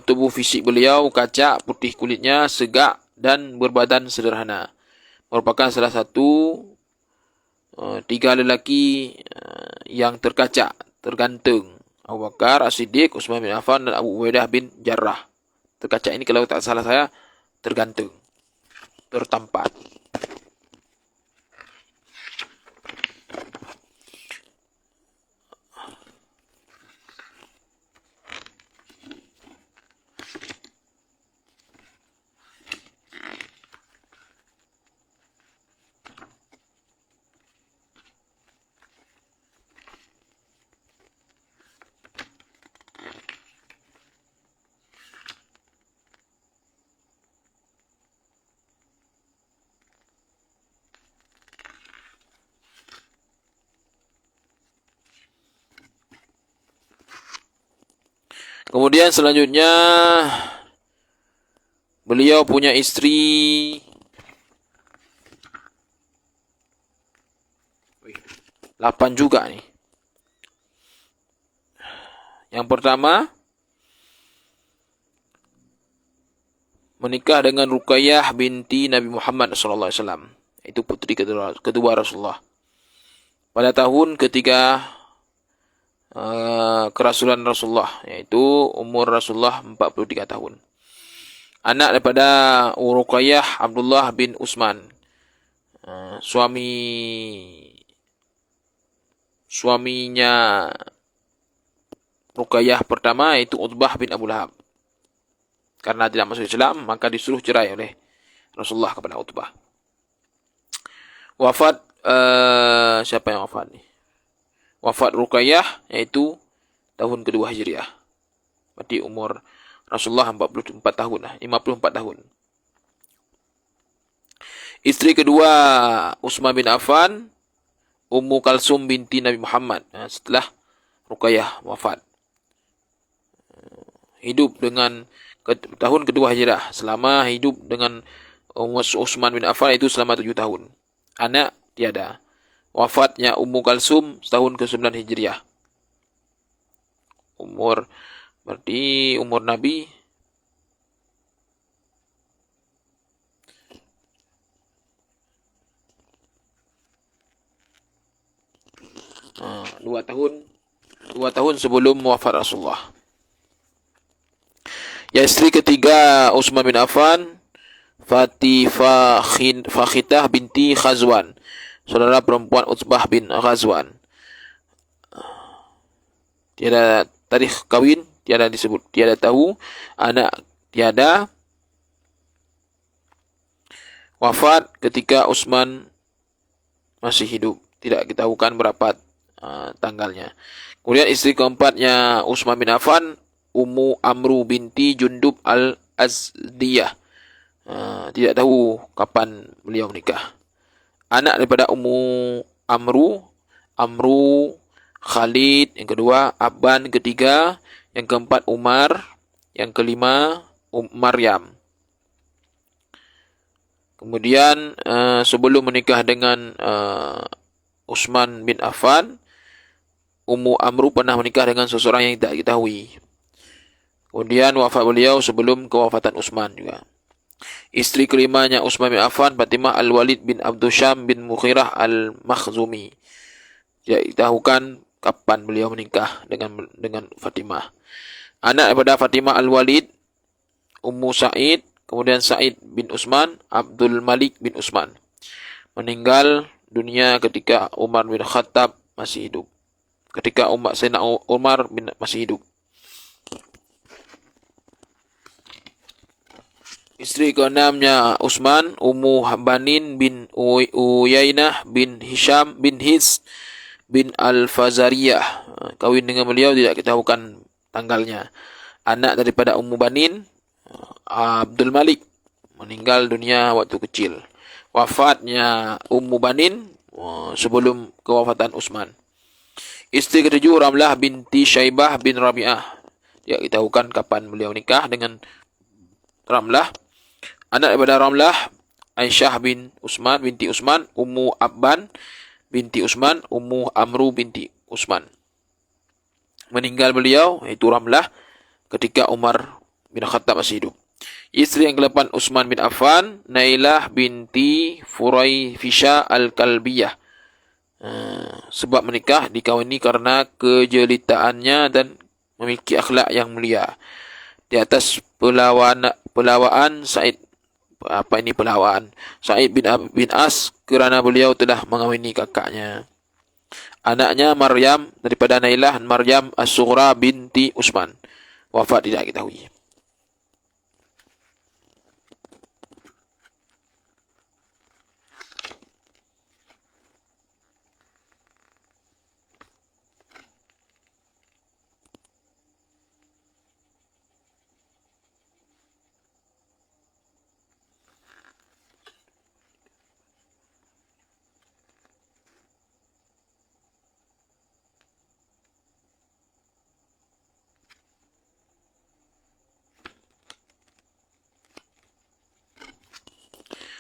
tubuh fisik beliau kacak, putih kulitnya, segak dan berbadan sederhana. Merupakan salah satu 3 lelaki yang tergantung. Abu Bakar As-Siddiq, Utsman bin Affan dan Abu Ubaidah bin Jarrah. Terkacak ini kalau tak salah saya tergantung, tertampat. Kemudian selanjutnya beliau punya istri 8 juga nih. Yang pertama menikah dengan Ruqayyah binti Nabi Muhammad SAW. Itu putri kedua Rasulullah. Pada tahun ketiga kerasulan Rasulullah, yaitu umur Rasulullah 43 tahun. Anak daripada Ruqayyah Abdullah bin Utsman. Suaminya Ruqayyah pertama yaitu Utbah bin Abu Lahab. Karena tidak masuk Islam, maka disuruh cerai oleh Rasulullah kepada Utbah. Wafat siapa yang wafat nih? Wafat Ruqayyah yaitu tahun kedua Hijriah. Berarti umur Rasulullah 44 tahun lah, 54 tahun. Istri kedua Utsman bin Affan, Ummu Kalsum binti Nabi Muhammad, setelah Ruqayyah wafat. Hidup dengan tahun kedua Hijrah. Selama hidup dengan Utsman bin Affan itu selama 7 tahun. Anak tiada. Wafatnya Ummu Kalsum tahun ke-9 Hijriah. Berarti umur Nabi 2 tahun sebelum wafat Rasulullah. Yang istri ketiga Utsman bin Affan, Fakhitah binti Khazwan, saudara perempuan Utbah bin Ghazwan. Tiada tarikh kawin, tiada disebut, tiada tahu, anak tiada, wafat ketika Utsman masih hidup, tidak ditahukan berapa tanggalnya. Kemudian istri keempatnya Utsman bin Affan, Ummu Amru binti Jundub al-Azdiyah. Tidak tahu kapan beliau menikah. Anak daripada Ummu Amru, Khalid yang kedua, Abban ketiga, yang keempat Umar, yang kelima Maryam. Kemudian sebelum menikah dengan Utsman bin Affan, Ummu Amru pernah menikah dengan seseorang yang tidak diketahui. Kemudian wafat beliau sebelum kewafatan Utsman juga. Istri kelimanya Utsman bin Affan, Fatimah al-Walid bin Abdul Syam bin Mukhirah al-Makhzumi. Tidak ditahukan kapan beliau menikah dengan Fatimah. Anak daripada Fatimah al-Walid, Ummu Sa'id, kemudian Sa'id bin Utsman, Abdul Malik bin Utsman. Meninggal dunia ketika Umar bin Khattab masih hidup. Ketika Sayyidina Umar masih hidup. Istri keenamnya Utsman, Ummu Banin bin Uyainah bin Hisham bin His bin Al-Fazariyah. Kawin dengan beliau tidak ketahukan tanggalnya. Anak daripada Ummu Banin, Abdul Malik, meninggal dunia waktu kecil. Wafatnya Ummu Banin sebelum kewafatan Utsman. Istri ketujuh Ramlah binti Syaibah bin Rabi'ah. Tidak ketahukan kapan beliau nikah dengan Ramlah. Anak daripada Ramlah, Aisyah binti Utsman, Ummu Abban binti Utsman, Ummu Amru binti Utsman. Meninggal beliau, iaitu Ramlah, ketika Umar bin Khattab masih hidup. Istri yang ke-8 Utsman bin Affan, Nailah binti Furaifisha al-Kalbiyah. Sebab menikah dikawini karena kejelitaannya dan memiliki akhlak yang mulia. Di atas pelawaan Said bin As, kerana beliau telah mengawini kakaknya. Anaknya Maryam daripada Nailah, Maryam As-Sughra binti Utsman. Wafat tidak diketahui.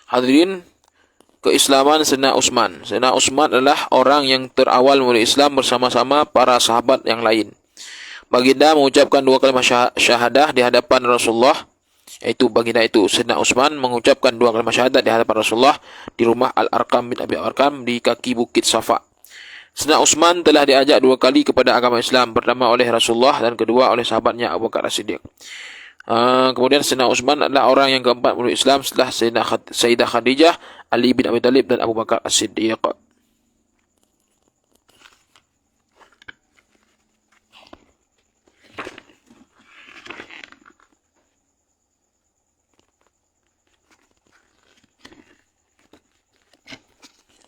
Hadirin, keislaman Sayyidina Utsman. Sayyidina Utsman adalah orang yang terawal memeluk Islam bersama-sama para sahabat yang lain. Baginda mengucapkan 2 kalimah syahadah di hadapan Rasulullah, iaitu baginda itu Sayyidina Utsman mengucapkan 2 kalimah syahadah di hadapan Rasulullah di rumah Al-Arqam bin Abi Arqam di kaki bukit Safa. Sayyidina Utsman telah diajak 2 kali kepada agama Islam, pertama oleh Rasulullah dan kedua oleh sahabatnya Abu Bakar As-Siddiq. Kemudian Sayyidina Utsman adalah orang yang keempat memeluk Islam setelah Sayyidah Khadijah, Ali bin Abi Thalib dan Abu Bakar As-Siddiq.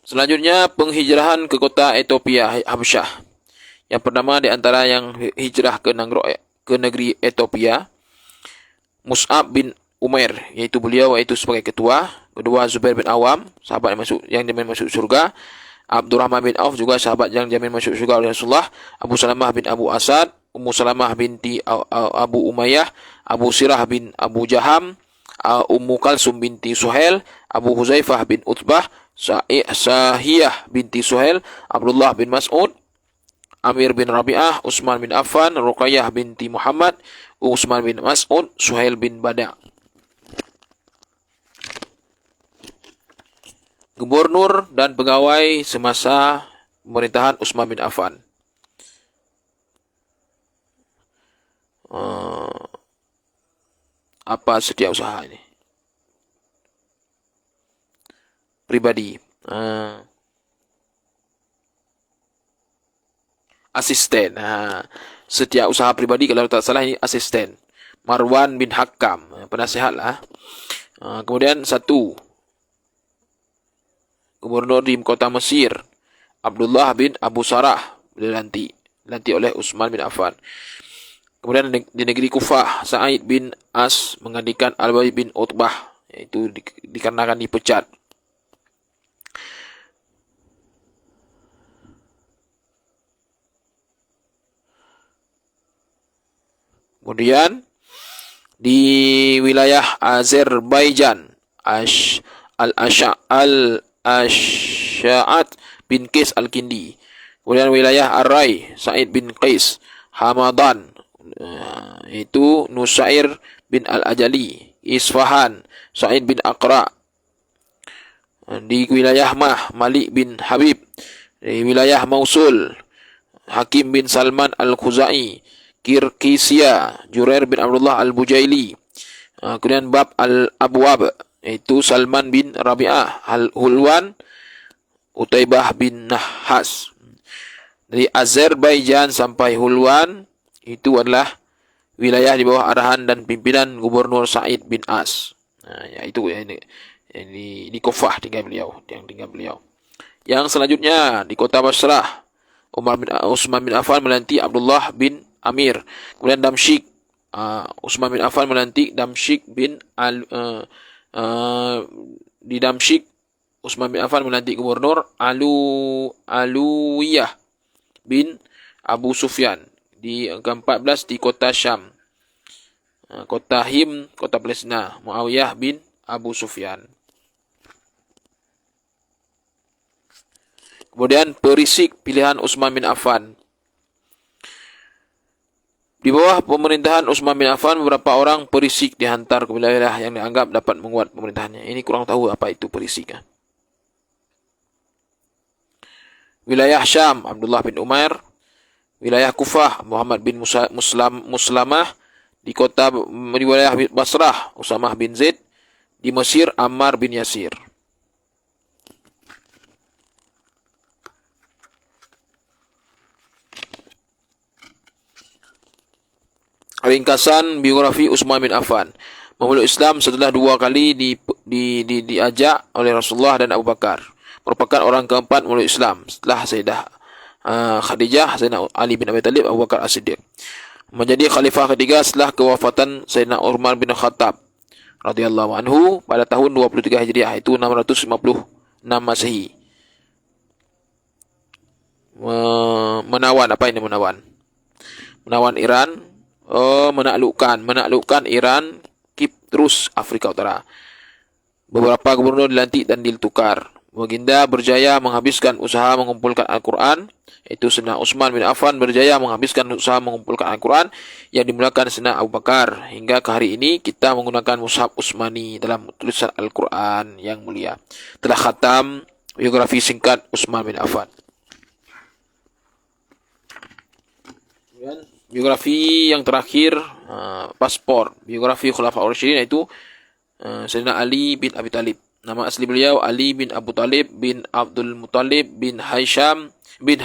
Selanjutnya penghijrahan ke kota Ethiopia, Habsyah. Yang pertama di antara yang hijrah ke negeri Ethiopia, Mus'ab bin Umair, iaitu beliau sebagai ketua. Kedua Zubair bin Awam, sahabat yang jamin masuk surga. Abdurrahman bin Auf, juga sahabat yang jamin masuk surga oleh Rasulullah. Abu Salamah bin Abu Asad, Ummu Salamah binti Abu Umayyah, Abu Sirah bin Abu Jaham, Ummu Kalsum binti Suhail, Abu Huzaifah bin Utbah, Sahiyah binti Suhail, Abdullah bin Mas'ud, Amir bin Rabi'ah, Utsman bin Affan, Ruqayyah binti Muhammad, Utsman bin Mas'ud, Suhail bin Bada'. Gubernur dan pegawai semasa pemerintahan Utsman bin Affan. apa setiausaha ini? Pribadi. Asisten. Setiausaha pribadi kalau tak salah ini asisten. Marwan bin Hakam, penasihat lah. Kemudian satu, gubernur di kota Mesir, Abdullah bin Abu Sarah, dilantik oleh Utsman bin Affan. Kemudian di negeri Kufah, Sa'id bin As menggantikan Al-Walid bin Utbah, yaitu dikarenakan dipecat. Kemudian di wilayah Azerbaijan, Al-Ash'at bin Qais Al-Kindi. Kemudian wilayah Arai, Sa'id bin Qais Hamadan, itu Nusair bin Al-Ajali. Isfahan, Sa'id bin Aqra. Di wilayah Malik bin Habib. Di wilayah Mausul, Hakim bin Salman Al-Khuzai. Kirkisia, Jurair bin Abdullah Al-Bujaili. Kemudian Bab Al-Abwab, yaitu Salman bin Rabi'ah. Hulwan, Utaibah bin Nahas. Dari Azerbaijan sampai Hulwan, itu adalah wilayah di bawah arahan dan pimpinan Gubernur Sa'id bin As. Itu ya, ini di Kufah tinggal beliau. Yang selanjutnya di kota Basrah, Utsman bin Affan melantik Abdullah bin Amir. Kemudian Damsyik, Utsman bin Affan melantik Damsyik bin di Damsyik, Utsman bin Affan melantik gubernur Alawiyah bin Abu Sufyan. Di ke-14 di kota Syam, kota Him, kota Palestina, Muawiyah bin Abu Sufyan. Kemudian perisik pilihan Utsman bin Affan. Di bawah pemerintahan Utsman bin Affan, beberapa orang perisik dihantar ke wilayah yang dianggap dapat menguat pemerintahannya. Ini kurang tahu apa itu perisik. Wilayah Syam, Abdullah bin Umar. Wilayah Kufah, Muhammad bin Muslamah. Di wilayah Basrah, Usamah bin Zaid. Di Mesir, Ammar bin Yasir. Ringkasan biografi Utsman bin Affan. Memeluk Islam setelah 2 kali diajak oleh Rasulullah dan Abu Bakar. Merupakan orang keempat memeluk Islam setelah Sayyidah Khadijah, Sayyidina Ali bin Abi Thalib, Abu Bakar As-Siddiq. Menjadi khalifah ketiga setelah kewafatan Sayyidina Umar bin Khattab radhiyallahu anhu pada tahun 23 Hijriah, itu 656 Masehi. Menawan, apa ini menawan? Menawan Iran. Menaklukkan Iran, Kiprus, Afrika Utara. Beberapa gubernur dilantik dan ditukar. Baginda berjaya menghabiskan usaha mengumpulkan Al-Quran, yaitu Sayyidina Utsman bin Affan berjaya menghabiskan usaha mengumpulkan Al-Quran yang dimulakan Sayyidina Abu Bakar. Hingga ke hari ini kita menggunakan mushaf Utsmani dalam tulisan Al-Quran yang mulia. Telah khatam biografi singkat Utsman bin Affan. Biografi yang terakhir, paspor biografi Khulafaur Rasyidin, yaitu Sayyidina Ali bin Abi Thalib. Nama asli beliau Ali bin Abu Talib bin Abdul Muttalib bin Hashim bin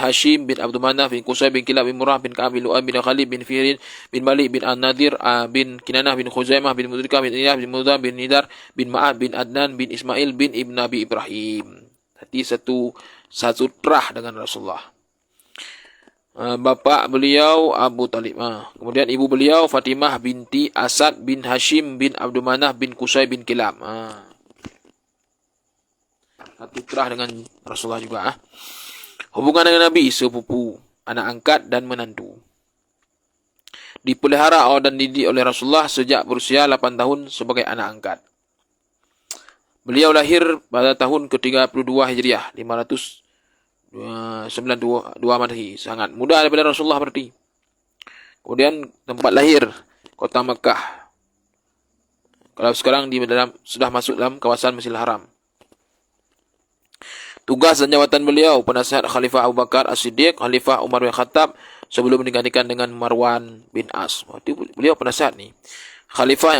Abdul Manaf bin Qusay bin Kilab bin Murrah bin Ka'ab bin Lu'ay bin Khalid bin Firin bin Malik bin An-Nadir bin Kinanah bin Khuzaimah bin Mudrikah bin Iyah bin Mudhah bin Nidar bin Ma'ad bin Adnan bin Ismail bin Ibn Nabi Ibrahim. Jadi satu terah dengan Rasulullah. Bapa beliau Abu Talib. Kemudian ibu beliau Fatimah binti Asad bin Hashim bin Abdul Manaf bin Qusay bin Kilab. Satu terah dengan Rasulullah juga. Hubungan dengan Nabi, sepupu, anak angkat dan menantu. Dipelihara dan dididik oleh Rasulullah sejak berusia 8 tahun sebagai anak angkat. Beliau lahir pada tahun ke-32 Hijriah, 592 Masehi. Sangat muda daripada Rasulullah berarti. Kemudian tempat lahir, kota Mekah. Kalau sekarang sudah masuk dalam kawasan Masjidil Haram. Tugas dan jawatan beliau: penasihat Khalifah Abu Bakar As-Siddiq, Khalifah Umar bin Khattab, sebelum digantikan dengan Marwan bin As. Beliau penasihat ni. Khalifah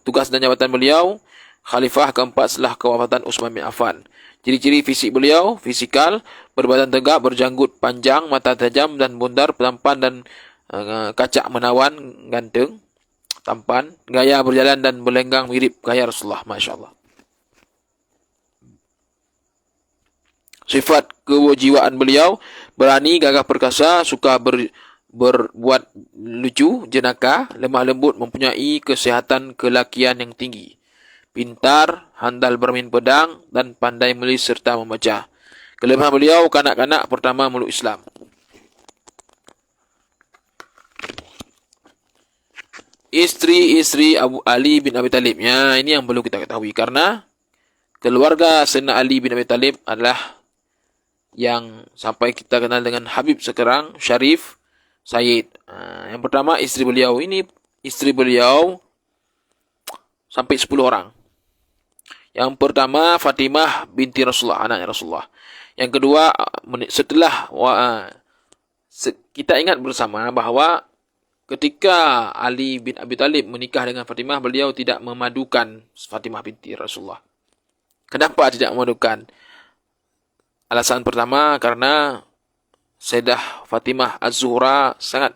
tugas dan jabatan beliau khalifah keempat setelah kewafatan Utsman bin Affan. Ciri-ciri fisik beliau, fisikal, berbadan tegak, berjanggut panjang, mata tajam dan bundar, tampan dan kacak menawan, ganteng, tampan, gaya berjalan dan berlenggang mirip gaya Rasulullah, masya-Allah. Sifat kejiwaan beliau, berani, gagah perkasa, suka berbuat lucu, jenaka, lemah lembut, mempunyai kesihatan kelakian yang tinggi. Pintar, handal bermain pedang dan pandai menulis serta membaca. Kelebihan beliau kanak-kanak pertama meluk Islam. Isteri-isteri Abu Ali bin Abi Talib. Ya, ini yang perlu kita ketahui karena keluarga Sayyidina Ali bin Abi Talib adalah yang sampai kita kenal dengan Habib sekarang, Syarif Said. Yang pertama isteri beliau. Ini isteri beliau sampai 10 orang. Yang pertama Fatimah binti Rasulullah, anaknya Rasulullah. Yang kedua, setelah kita ingat bersama bahawa ketika Ali bin Abi Talib menikah dengan Fatimah, beliau tidak memadukan Fatimah binti Rasulullah. Kenapa tidak memadukan? Alasan pertama karena Sayyidah Fatimah Az-Zuhra sangat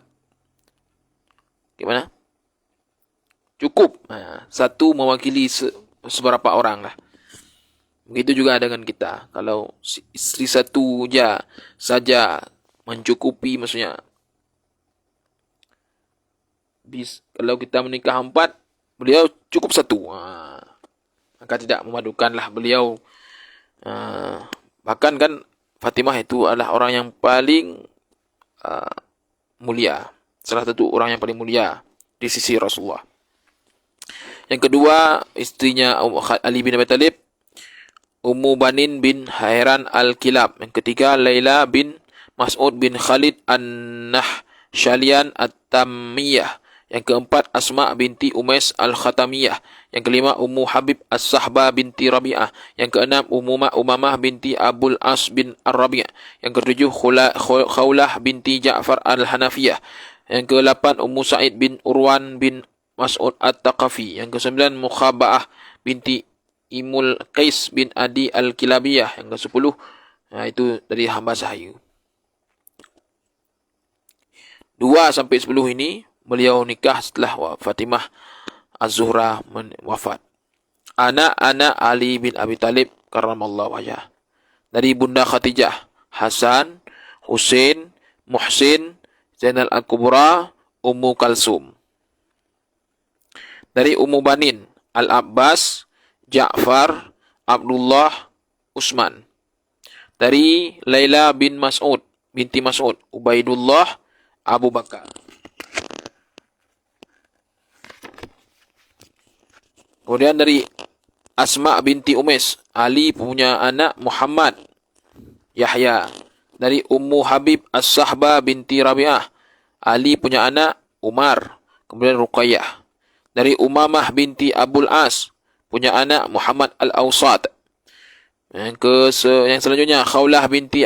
cukup satu mewakili seberapa orang lah. Begitu juga dengan kita. Kalau isteri satu saja mencukupi, maksudnya kalau kita menikah 4, beliau cukup 1. Maka tidak memadukanlah beliau. Bahkan kan Fatimah itu adalah orang yang paling mulia. Salah satu orang yang paling mulia di sisi Rasulullah. Yang kedua, istrinya Ali bin Abi Talib, Ummu Banin bin Hairan Al-Kilab. Yang ketiga, Laila bin Mas'ud bin Khalid An-Nahsyalian At-Tammiyah. Yang keempat, Asma binti Umais Al-Khatamiyah. Yang kelima, Ummu Habib As-Sahbah binti Rabi'ah. Yang keenam, Umamah binti Abul As bin Ar-Rabi'. Yang ketujuh, Khawlah binti Ja'far Al-Hanafiyah. Yang ke-8, Ummu Sa'id bin Urwan bin Mas'ud At-Taqafi. Yang ke-9, Mukhaba'ah binti Imul Qais bin Adi Al-Kilabiyah. Yang ke-10, itu dari hamba sahaya. 2 sampai 10 ini beliau nikah setelah Fatimah Az-Zuhra wafat. Anak-anak Ali bin Abi Talib karramallahu wajhah. Dari Bunda Khadijah, Hasan, Husain, Muhsin, Zainal Al-Kubra, Ummu Kalsum. Dari Ummu Banin, Al-Abbas, Ja'far, Abdullah, Utsman. Dari Laila bin Mas'ud, binti Mas'ud, Ubaidullah, Abu Bakar. Kemudian dari Asma binti Umais, Ali punya anak Muhammad, Yahya. Dari Ummu Habib As-Sahbah binti Rabi'ah, Ali punya anak Umar. Kemudian Ruqayyah. Dari Umamah binti Abul As, punya anak Muhammad Al-Awsat. Yang selanjutnya, Khawlah binti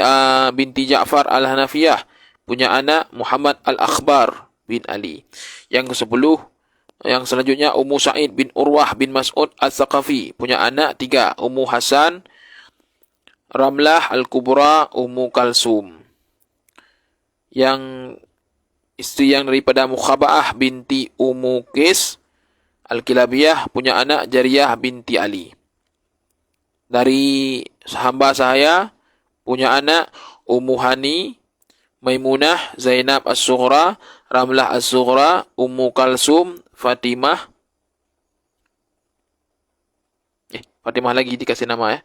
Ja'far Al-Hanafiyah, punya anak Muhammad Al-Akhbar bin Ali. Yang ke-10, yang selanjutnya Ummu Sa'id bin Urwah bin Mas'ud Al-Thaqafi, punya anak 3, Ummu Hasan, Ramlah Al-Kubra, Ummu Kalsum. Yang isteri yang daripada Mukhaba'ah binti Ummu Qais Al-Kilabiyah, punya anak Jariyah binti Ali. Dari hamba sahaya, punya anak Ummu Hani, Maimunah, Zainab As-Sughra, Ramlah As-Sughra, Ummu Kalsum, Fatimah. Fatimah lagi dikasih nama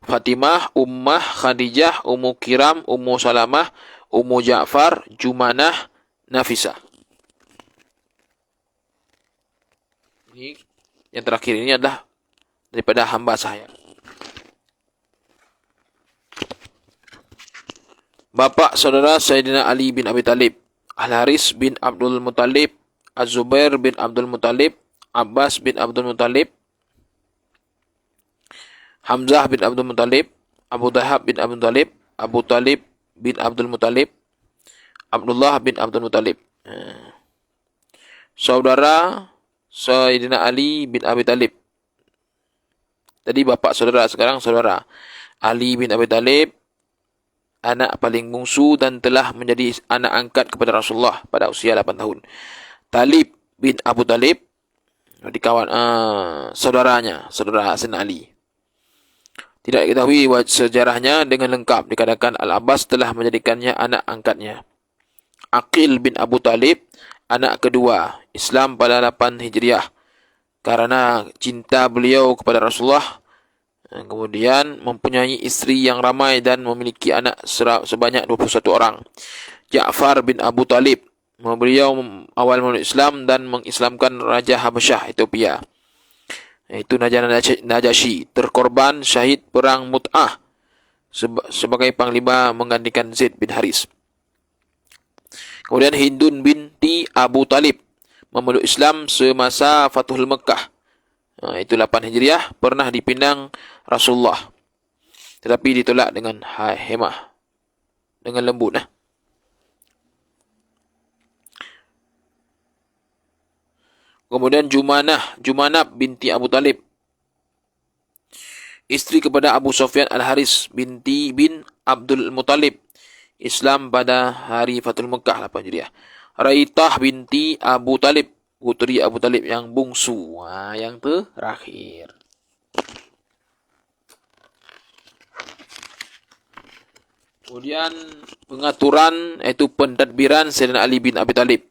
Fatimah, Ummah, Khadijah, Ummu Kiram, Ummu Salamah, Ummu Ja'far, Jumanah, Nafisah. Ini yang terakhir ini adalah daripada hamba saya. Bapa saudara Sayyidina Ali bin Abi Talib, Al-Haris bin Abdul Muttalib, Az-Zubair bin Abdul Muttalib, Abbas bin Abdul Muttalib, Hamzah bin Abdul Muttalib, Abu Dhahab bin Abdul Muttalib, Abu Talib bin Abdul Muttalib, Abdullah bin Abdul Muttalib. Saudara Sayyidina Ali bin Abi Talib. Tadi bapa saudara, sekarang saudara. Ali bin Abi Talib, anak paling bungsu dan telah menjadi anak angkat kepada Rasulullah pada usia 8 tahun. Talib bin Abu Talib, saudaranya, saudara Sayyidina Ali. Tidak diketahui sejarahnya dengan lengkap. Dikatakan Al-Abbas telah menjadikannya anak angkatnya. Aqil bin Abu Talib, anak kedua, Islam pada 8 Hijriah. Karena cinta beliau kepada Rasulullah, kemudian mempunyai isteri yang ramai dan memiliki anak sebanyak 21 orang. Ja'far bin Abu Talib, beliau awal memeluk Islam dan mengislamkan Raja Habasyah, Ethiopia. Itu Najasyi, terkorban syahid perang Mut'ah sebagai panglima menggantikan Zaid bin Haris. Kemudian Hindun binti Abu Talib memeluk Islam semasa Fathul Mekah. Itu 8 Hijriah, pernah dipindang Rasulullah, tetapi ditolak dengan hemah, dengan lembut. Kemudian Jumanab binti Abu Talib, isteri kepada Abu Sufyan Al-Haris binti bin Abdul Muttalib, Islam pada hari Fathul Mekah 8 Hijriah. Raitah binti Abu Talib, puteri Abu Talib yang bungsu. Yang terakhir. Kemudian pengaturan, iaitu pentadbiran Sayyidina Ali bin Abi Talib.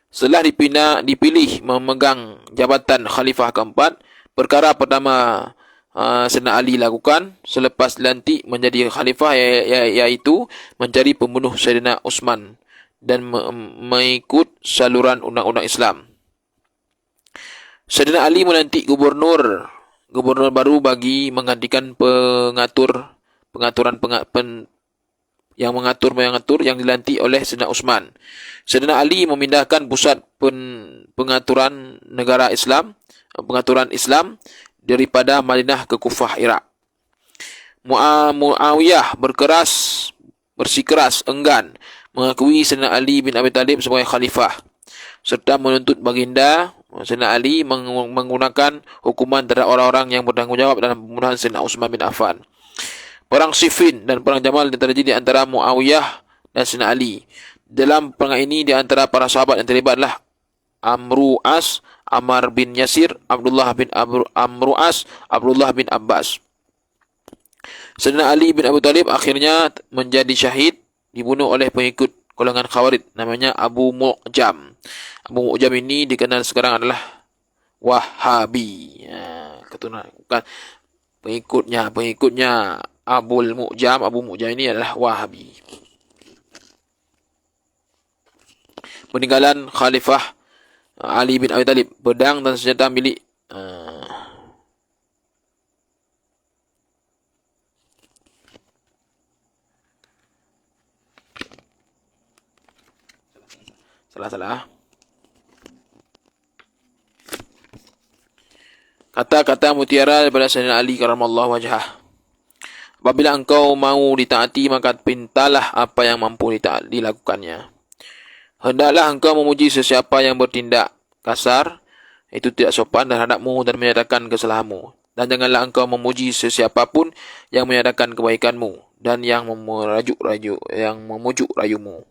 Setelah dipilih memegang jabatan Khalifah keempat, perkara pertama Sayyidina Ali lakukan selepas dilantik menjadi Khalifah iaitu mencari pembunuh Sayyidina Utsman dan mengikut saluran undang-undang Islam. Sayyidina Ali melantik gubernur baru bagi menggantikan yang mengatur yang dilantik oleh Sayyidina Utsman. Sayyidina Ali memindahkan pusat pengaturan Islam daripada Madinah ke Kufah, Irak. Muawiyah bersikeras enggan mengakui Sayyidina Ali bin Abi Talib sebagai khalifah serta menuntut baginda Sayyidina Ali menggunakan hukuman terhadap orang-orang yang bertanggungjawab dalam pembunuhan Sayyidina Utsman bin Affan. Perang Siffin dan Perang Jamal terjadi di antara Muawiyah dan Sayyidina Ali. Dalam perang ini di antara para sahabat yang terlibat adalah Amru As, Ammar bin Yasir, Abdullah bin Amru As, Abdullah bin Abbas. Sayyidina Ali bin Abi Talib akhirnya menjadi syahid, dibunuh oleh pengikut golongan Khawarij namanya Abu Mu'jam. Abu Mu'jam ini dikenal sekarang adalah Wahabi. Bukan pengikutnya Abu Mu'jam ini adalah Wahabi. Peninggalan Khalifah Ali bin Abi Talib, pedang dan senjata milik salah. Kata-kata mutiara daripada Sayyidina Ali karamallahu wajhah. Apabila engkau mau ditaati, maka pintalah apa yang mampu dilakukannya. Hendaklah engkau memuji sesiapa yang bertindak kasar, itu tidak sopan terhadapmu dan menyatakan kesalahanmu. Dan janganlah engkau memuji sesiapa pun yang menyatakan kebaikanmu dan yang memujuk rayumu.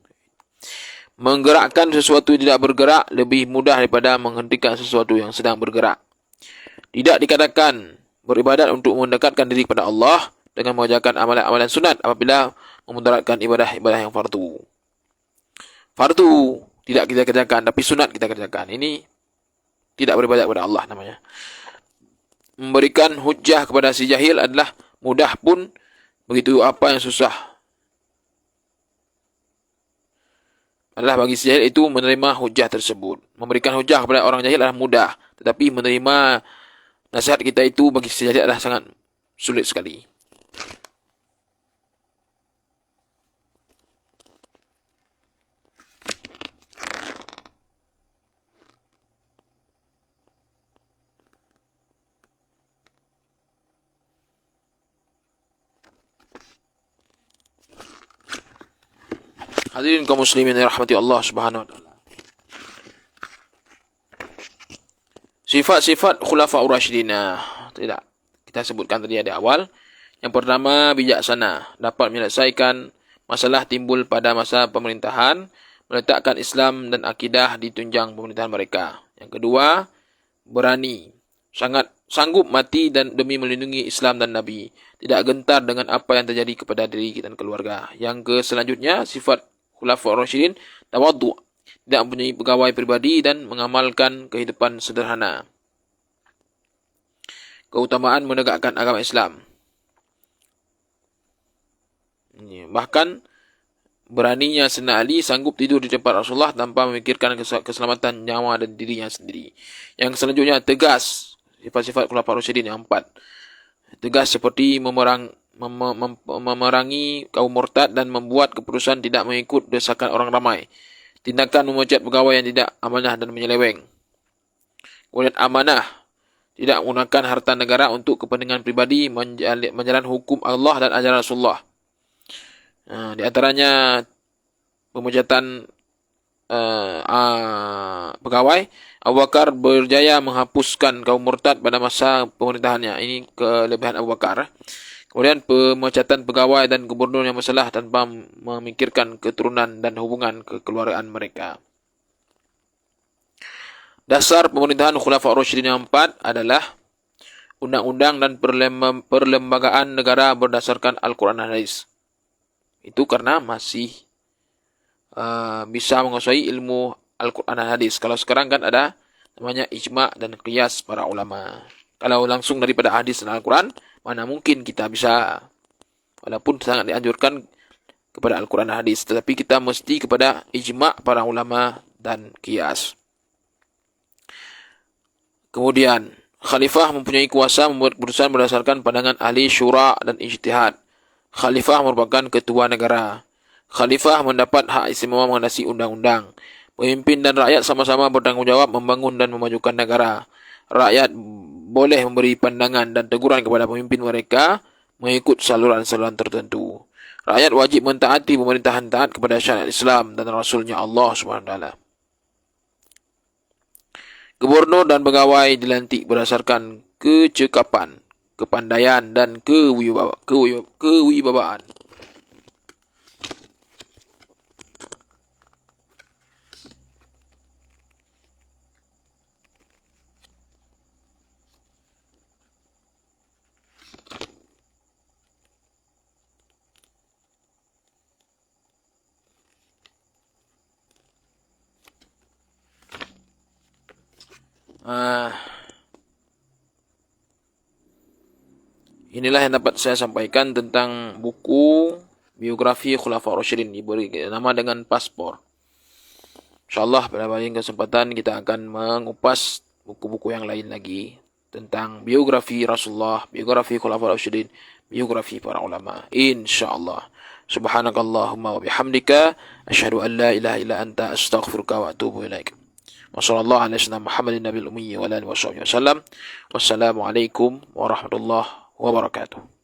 Menggerakkan sesuatu yang tidak bergerak lebih mudah daripada menghentikan sesuatu yang sedang bergerak. Tidak dikatakan beribadat untuk mendekatkan diri kepada Allah dengan mengerjakan amalan-amalan sunat apabila memudaratkan ibadah-ibadah yang fardu. Fardu tidak kita kerjakan, tapi sunat kita kerjakan. Ini tidak beribadat kepada Allah namanya. Memberikan hujjah kepada si jahil adalah mudah pun, begitu apa yang susah adalah bagi si jahil itu menerima hujjah tersebut. Memberikan hujjah kepada orang jahil adalah mudah, tetapi menerima nasihat kita itu bagi si jahil adalah sangat sulit sekali. Hadirin kaum muslimin yang rahmati Allah Subhanahu wa taala. Sifat-sifat khulafaur rasyidin. Tidak. Kita sebutkan tadi di awal. Yang pertama, bijaksana, dapat menyelesaikan masalah timbul pada masa pemerintahan, meletakkan Islam dan akidah di tunjang pemerintahan mereka. Yang kedua, berani, sangat sanggup mati dan demi melindungi Islam dan Nabi, tidak gentar dengan apa yang terjadi kepada diri dan keluarga. Yang selanjutnya, sifat khulafaur rasyidin, tawadhu, tidak mempunyai pegawai pribadi dan mengamalkan kehidupan sederhana. Keutamaan menegakkan agama Islam. Bahkan beraninya Sayyidina Ali sanggup tidur di tempat Rasulullah tanpa memikirkan keselamatan nyawa dan dirinya sendiri. Yang selanjutnya, tegas, sifat-sifat khulafaur rasyidin yang 4. Tegas seperti memerangi kaum murtad dan membuat keputusan tidak mengikut desakan orang ramai. Tindakan memecat pegawai yang tidak amanah dan menyeleweng. Kemudian amanah, tidak menggunakan harta negara untuk kepentingan pribadi, menjalankan hukum Allah dan ajaran Rasulullah. Di antaranya pemecatan pegawai. Abu Bakar berjaya menghapuskan kaum murtad pada masa pemerintahannya. Ini kelebihan Abu Bakar. Kemudian pemecatan pegawai dan gubernur yang bersalah tanpa memikirkan keturunan dan hubungan kekeluargaan mereka. Dasar pemerintahan khulafaur rasyidin yang 4 adalah undang-undang dan perlembagaan negara berdasarkan Al-Quran dan Hadis. Itu karena masih bisa menguasai ilmu Al-Quran dan Hadis. Kalau sekarang kan ada namanya ijma' dan qiyas para ulama. Kalau langsung daripada hadis dan Al-Quran, mana mungkin kita bisa. Walaupun sangat dianjurkan kepada Al-Quran dan Hadis. Tetapi kita mesti kepada ijma' para ulama dan qiyas. Kemudian, khalifah mempunyai kuasa membuat keputusan berdasarkan pandangan ahli syura dan ijtihad. Khalifah merupakan ketua negara. Khalifah mendapat hak istimewa mengatasi undang-undang. Pemimpin dan rakyat sama-sama bertanggungjawab membangun dan memajukan negara. Rakyat boleh memberi pandangan dan teguran kepada pemimpin mereka mengikut saluran-saluran tertentu. Rakyat wajib mentaati pemerintahan, taat kepada syariat Islam dan Rasulnya Allah SWT. Gubernur dan pegawai dilantik berdasarkan kecekapan, kepandaian dan kewibawaan. Inilah yang dapat saya sampaikan tentang buku biografi Khulafaur Rasyidin, diberi nama dengan Paspor. InsyaAllah pada lain kesempatan kita akan mengupas buku-buku yang lain lagi tentang biografi Rasulullah, biografi Khulafaur Rasyidin, biografi para ulama. InsyaAllah. Subhanakallahumma wa bihamdika asyhadu an la ilaha illa anta astaghfiruka wa atubu ilaik. Wassallallahu ala sayyidina Muhammadin nabiyil ummi wa alihi wasallam. Wassalamu alaikum warahmatullahi wabarakatuh.